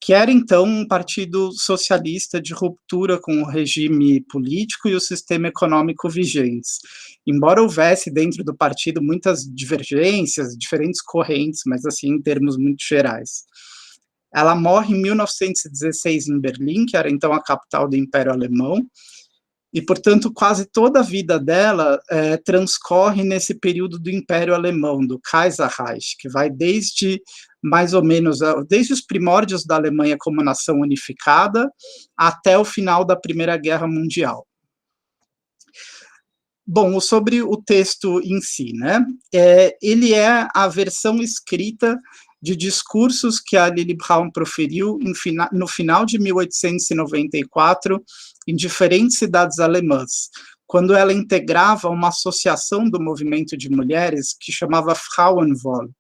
que era, então, um partido socialista de ruptura com o regime político e o sistema econômico vigentes. Embora houvesse dentro do partido muitas divergências, diferentes correntes, mas, assim, em termos muito gerais. Ela morre em 1916 em Berlim, que era, então, a capital do Império Alemão, e, portanto, quase toda a vida dela transcorre nesse período do Império Alemão, do Kaiserreich, que vai desde, mais ou menos, desde os primórdios da Alemanha como nação unificada até o final da Primeira Guerra Mundial. Bom, sobre o texto em si, né? Ele é a versão escrita de discursos que a Lili Braun proferiu no final de 1894 em diferentes cidades alemãs, quando ela integrava uma associação do movimento de mulheres que chamava Frauenwohl,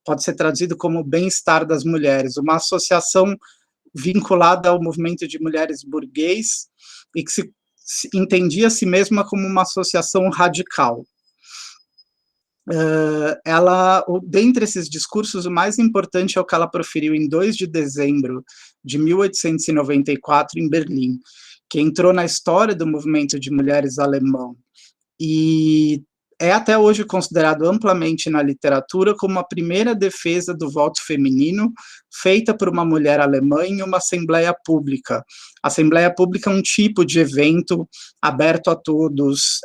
pode ser traduzido como bem-estar das mulheres, uma associação vinculada ao movimento de mulheres burguês e que se entendia a si mesma como uma associação radical. Dentre esses discursos, o mais importante é o que ela proferiu em 2 de dezembro de 1894, em Berlim, que entrou na história do movimento de mulheres alemão, e é até hoje considerado amplamente na literatura como a primeira defesa do voto feminino feita por uma mulher alemã em uma assembleia pública. A assembleia pública é um tipo de evento aberto a todos,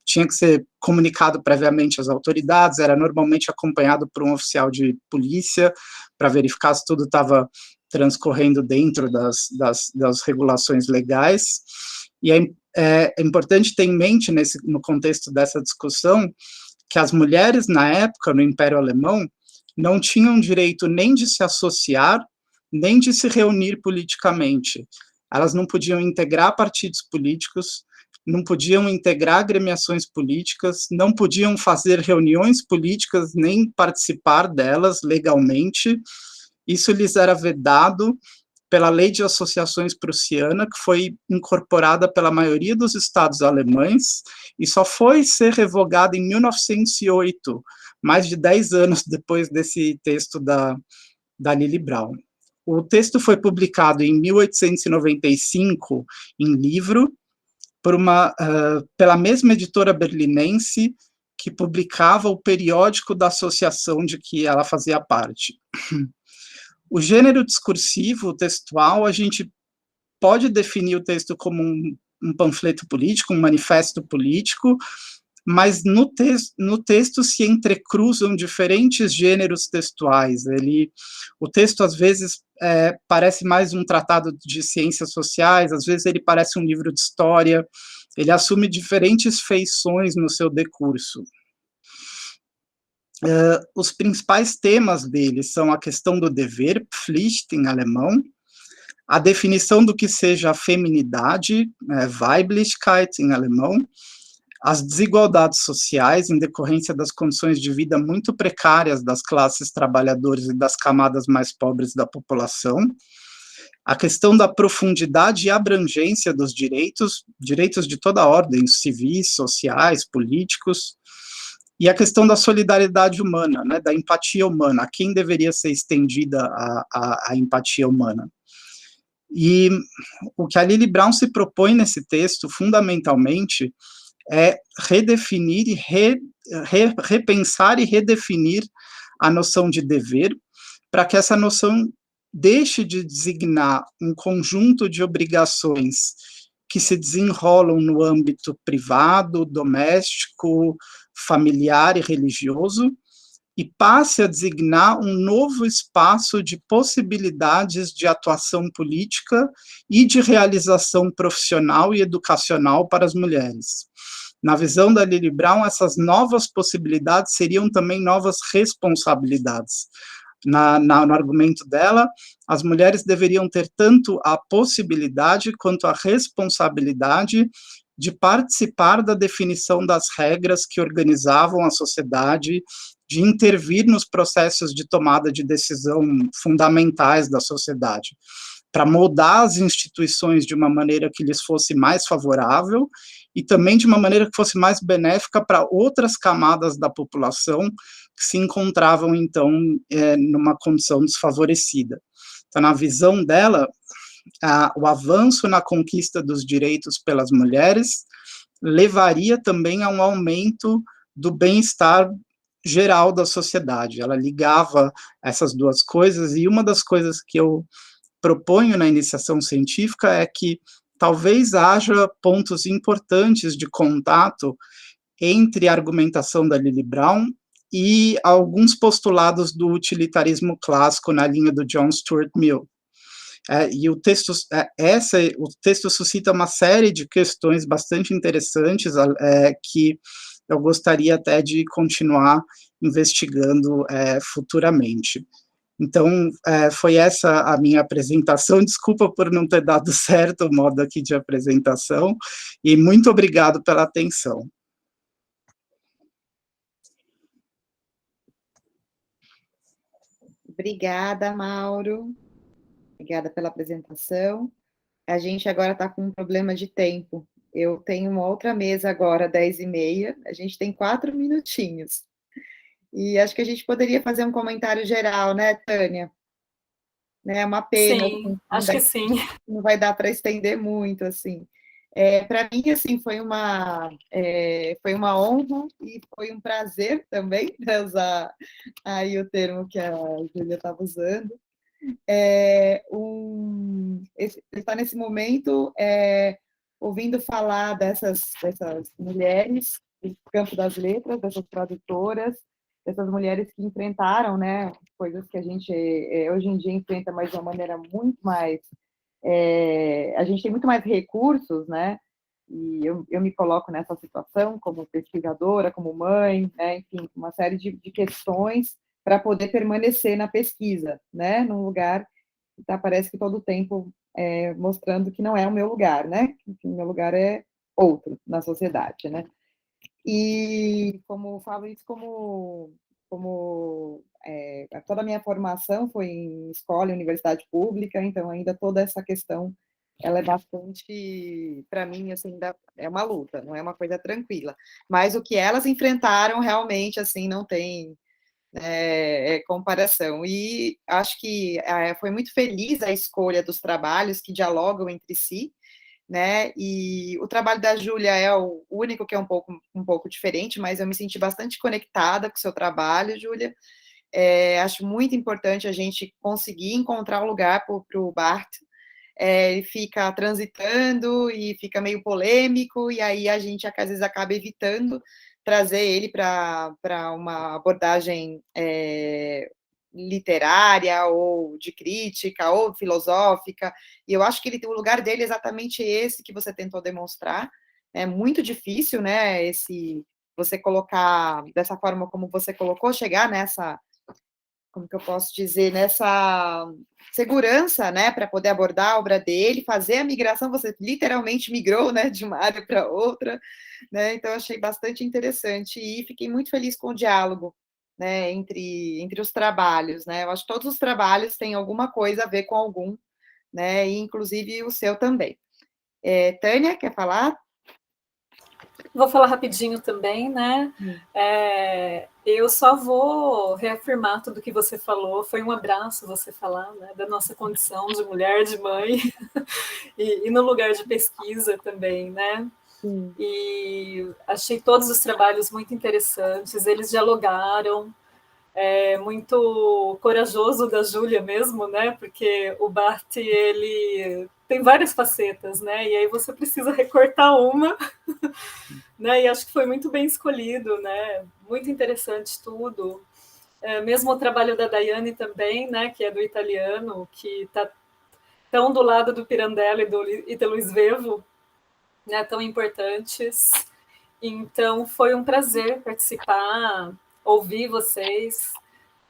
tinha que ser comunicado previamente às autoridades, era normalmente acompanhado por um oficial de polícia para verificar se tudo estava transcorrendo dentro das regulações legais, e é importante ter em mente, no contexto dessa discussão, que as mulheres, na época, no Império Alemão, não tinham direito nem de se associar, nem de se reunir politicamente. Elas não podiam integrar partidos políticos, não podiam integrar agremiações políticas, não podiam fazer reuniões políticas, nem participar delas legalmente. Isso lhes era vedado pela Lei de Associações Prussiana, que foi incorporada pela maioria dos estados alemães, e só foi ser revogada em 1908, mais de 10 anos depois desse texto da Lili Braun. O texto foi publicado em 1895, em livro, pela mesma editora berlinense, que publicava o periódico da associação de que ela fazia parte. O gênero discursivo, textual, a gente pode definir o texto como um panfleto político, um manifesto político, mas no texto se entrecruzam diferentes gêneros textuais. O texto, às vezes, parece mais um tratado de ciências sociais, às vezes ele parece um livro de história, ele assume diferentes feições no seu decurso. Os principais temas dele são a questão do dever, Pflicht em alemão, a definição do que seja a feminidade, Weiblichkeit em alemão, as desigualdades sociais em decorrência das condições de vida muito precárias das classes trabalhadoras e das camadas mais pobres da população, a questão da profundidade e abrangência dos direitos de toda a ordem, civis, sociais, políticos, e a questão da solidariedade humana, né, da empatia humana, a quem deveria ser estendida a empatia humana. E o que a Lily Brown se propõe nesse texto, fundamentalmente, é redefinir e repensar e redefinir a noção de dever, para que essa noção deixe de designar um conjunto de obrigações que se desenrolam no âmbito privado, doméstico, familiar e religioso, e passe a designar um novo espaço de possibilidades de atuação política e de realização profissional e educacional para as mulheres. Na visão da Lily Brown, essas novas possibilidades seriam também novas responsabilidades. No argumento dela, as mulheres deveriam ter tanto a possibilidade quanto a responsabilidade de participar da definição das regras que organizavam a sociedade, de intervir nos processos de tomada de decisão fundamentais da sociedade, para moldar as instituições de uma maneira que lhes fosse mais favorável e também de uma maneira que fosse mais benéfica para outras camadas da população que se encontravam, então, numa condição desfavorecida. Então, na visão dela, o avanço na conquista dos direitos pelas mulheres levaria também a um aumento do bem-estar geral da sociedade. Ela ligava essas duas coisas, e uma das coisas que eu proponho na iniciação científica é que talvez haja pontos importantes de contato entre a argumentação da Lily Brown e alguns postulados do utilitarismo clássico na linha do John Stuart Mill. E o texto suscita uma série de questões bastante interessantes que eu gostaria até de continuar investigando futuramente. Então, foi essa a minha apresentação. Desculpa por não ter dado certo o modo aqui de apresentação, e muito obrigado pela atenção. Obrigada, Mauro. Obrigada pela apresentação. A gente agora está com um problema de tempo. Eu tenho uma outra mesa agora, 10h30. A gente tem 4 minutinhos. E acho que a gente poderia fazer um comentário geral, né, Tânia? É uma pena. Sim, assim, acho que sim. Não vai dar para estender muito, assim. Para mim, assim, foi uma honra e foi um prazer também, né, usar aí o termo que a Júlia estava usando. Estar nesse momento ouvindo falar dessas mulheres do campo das letras, dessas tradutoras, dessas mulheres que enfrentaram, né, coisas que a gente hoje em dia enfrenta, mas de uma maneira muito mais... a gente tem muito mais recursos, né, e eu me coloco nessa situação como pesquisadora, como mãe, né, enfim, uma série de questões para poder permanecer na pesquisa, né, num lugar que parece que todo o tempo mostrando que não é o meu lugar, né, que o meu lugar é outro na sociedade, né. E como falo isso, toda a minha formação foi em escola e universidade pública, então ainda toda essa questão ela é bastante, para mim, assim, é uma luta, não é uma coisa tranquila. Mas o que elas enfrentaram realmente, assim, não tem comparação. E acho que foi muito feliz a escolha dos trabalhos que dialogam entre si, né? E o trabalho da Júlia é o único que é um pouco diferente, mas eu me senti bastante conectada com o seu trabalho, Júlia. Acho muito importante a gente conseguir encontrar um lugar para o Barth. Ele fica transitando e fica meio polêmico, e aí a gente às vezes acaba evitando trazer ele para uma abordagem literária, ou de crítica, ou filosófica, e eu acho que o lugar dele é exatamente esse que você tentou demonstrar. É muito difícil, né, você colocar, dessa forma como você colocou, chegar nessa, como que eu posso dizer, nessa segurança, né, para poder abordar a obra dele, fazer a migração, você literalmente migrou, né, de uma área para outra, né, então eu achei bastante interessante, e fiquei muito feliz com o diálogo, né, entre os trabalhos, né, eu acho que todos os trabalhos têm alguma coisa a ver com algum, né, e inclusive o seu também. Tânia, quer falar? Vou falar rapidinho também, né? Eu só vou reafirmar tudo que você falou. Foi um abraço você falar, né, da nossa condição de mulher, de mãe, e no lugar de pesquisa também, né? Sim. E achei todos os trabalhos muito interessantes, eles dialogaram, muito corajoso da Júlia mesmo, né? Porque o Barth, ele tem várias facetas, né? E aí você precisa recortar uma, né? E acho que foi muito bem escolhido, né? Muito interessante tudo. Mesmo o trabalho da Daiane também, né? Que é do italiano, que está tão do lado do Pirandello e do Luiz Vevo, né? Tão importantes. Então foi um prazer participar, ouvir vocês.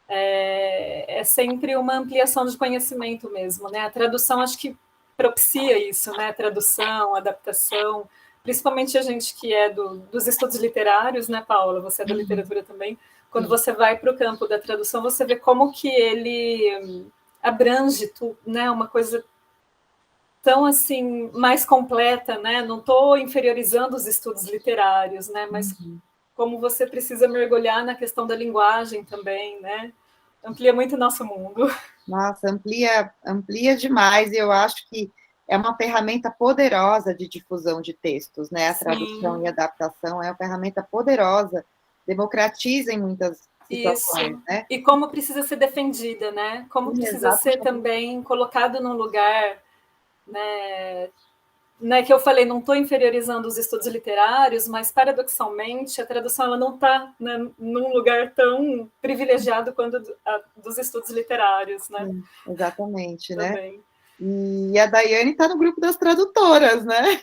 É sempre uma ampliação de conhecimento mesmo, né? A tradução acho que propicia isso, né? Tradução, adaptação, principalmente a gente que é dos estudos literários, né, Paula? Você é da literatura também. Quando você vai para o campo da tradução, você vê como que ele abrange né? Uma coisa tão assim mais completa, né? Não estou inferiorizando os estudos literários, né? Mas como você precisa mergulhar na questão da linguagem também, né? Amplia muito o nosso mundo. Nossa, amplia demais, e eu acho que é uma ferramenta poderosa de difusão de textos, né? A tradução Sim. E adaptação é uma ferramenta poderosa, democratiza em muitas situações, Isso. né? E como precisa ser defendida, né? Como precisa ser também colocado num lugar, né, que eu falei, não estou inferiorizando os estudos literários, mas, paradoxalmente, a tradução ela não está, né, num lugar tão privilegiado quanto dos estudos literários, né? Sim, exatamente, também. Né? E a Daiane está no grupo das tradutoras, né?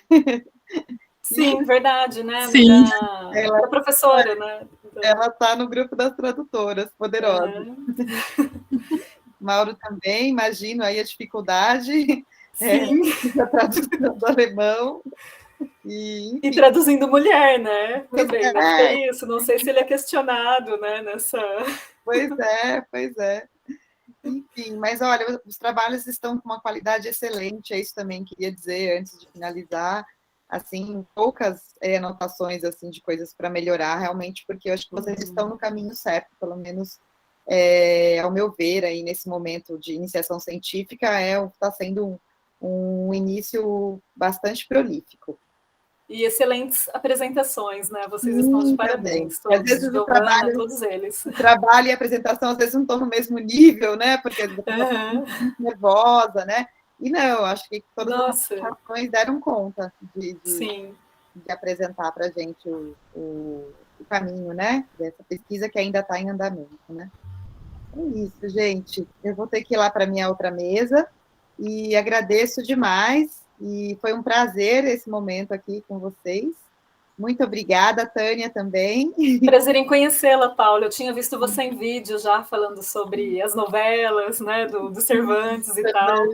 Sim, verdade, né? Sim. Da professora, né? Ela está no grupo das tradutoras, poderosa. Mauro também, imagino aí a dificuldade. Da tradução do alemão. E traduzindo mulher, né? Também, né? Isso, não sei se ele é questionado, né? Pois é. Enfim, mas olha, os trabalhos estão com uma qualidade excelente, é isso também que queria dizer antes de finalizar. Assim, poucas anotações assim, de coisas para melhorar, realmente, porque eu acho que vocês estão no caminho certo, pelo menos ao meu ver, aí nesse momento de iniciação científica, está sendo um início bastante prolífico. E excelentes apresentações, né? Vocês estão de parabéns, todos. Às vezes Giovana, todos eles. O trabalho e a apresentação, às vezes, não estão no mesmo nível, né? Porque às vezes eu muito nervosa, né? E não, acho que todas as apresentações deram conta de apresentar para a gente o caminho, né? Dessa pesquisa que ainda está em andamento, né? É isso, gente. Eu vou ter que ir lá para a minha outra mesa e agradeço demais. E foi um prazer esse momento aqui com vocês. Muito obrigada, Tânia, também. Prazer em conhecê-la, Paula. Eu tinha visto você em vídeo já falando sobre as novelas, né, do Cervantes e tal.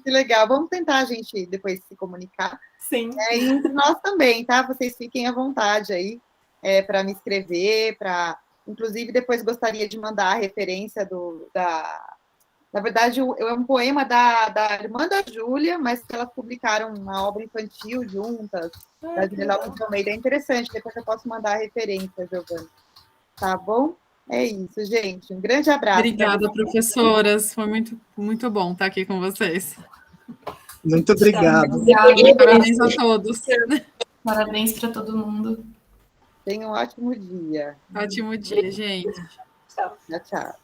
Que legal. Vamos tentar a gente depois se comunicar. Sim. E entre nós também, tá? Vocês fiquem à vontade aí para me escrever, inclusive depois gostaria de mandar a referência Na verdade, é um poema da irmã da Júlia, mas que elas publicaram uma obra infantil juntas, da Júlia Lopes de Almeida. É interessante, depois eu posso mandar a referência, Giovana. Tá bom? É isso, gente. Um grande abraço. Obrigada, professoras. Foi muito, muito bom estar aqui com vocês. Muito obrigado. Parabéns a todos. Parabéns para todo mundo. Tenha um ótimo dia. Ótimo dia, gente. Tchau. Tchau.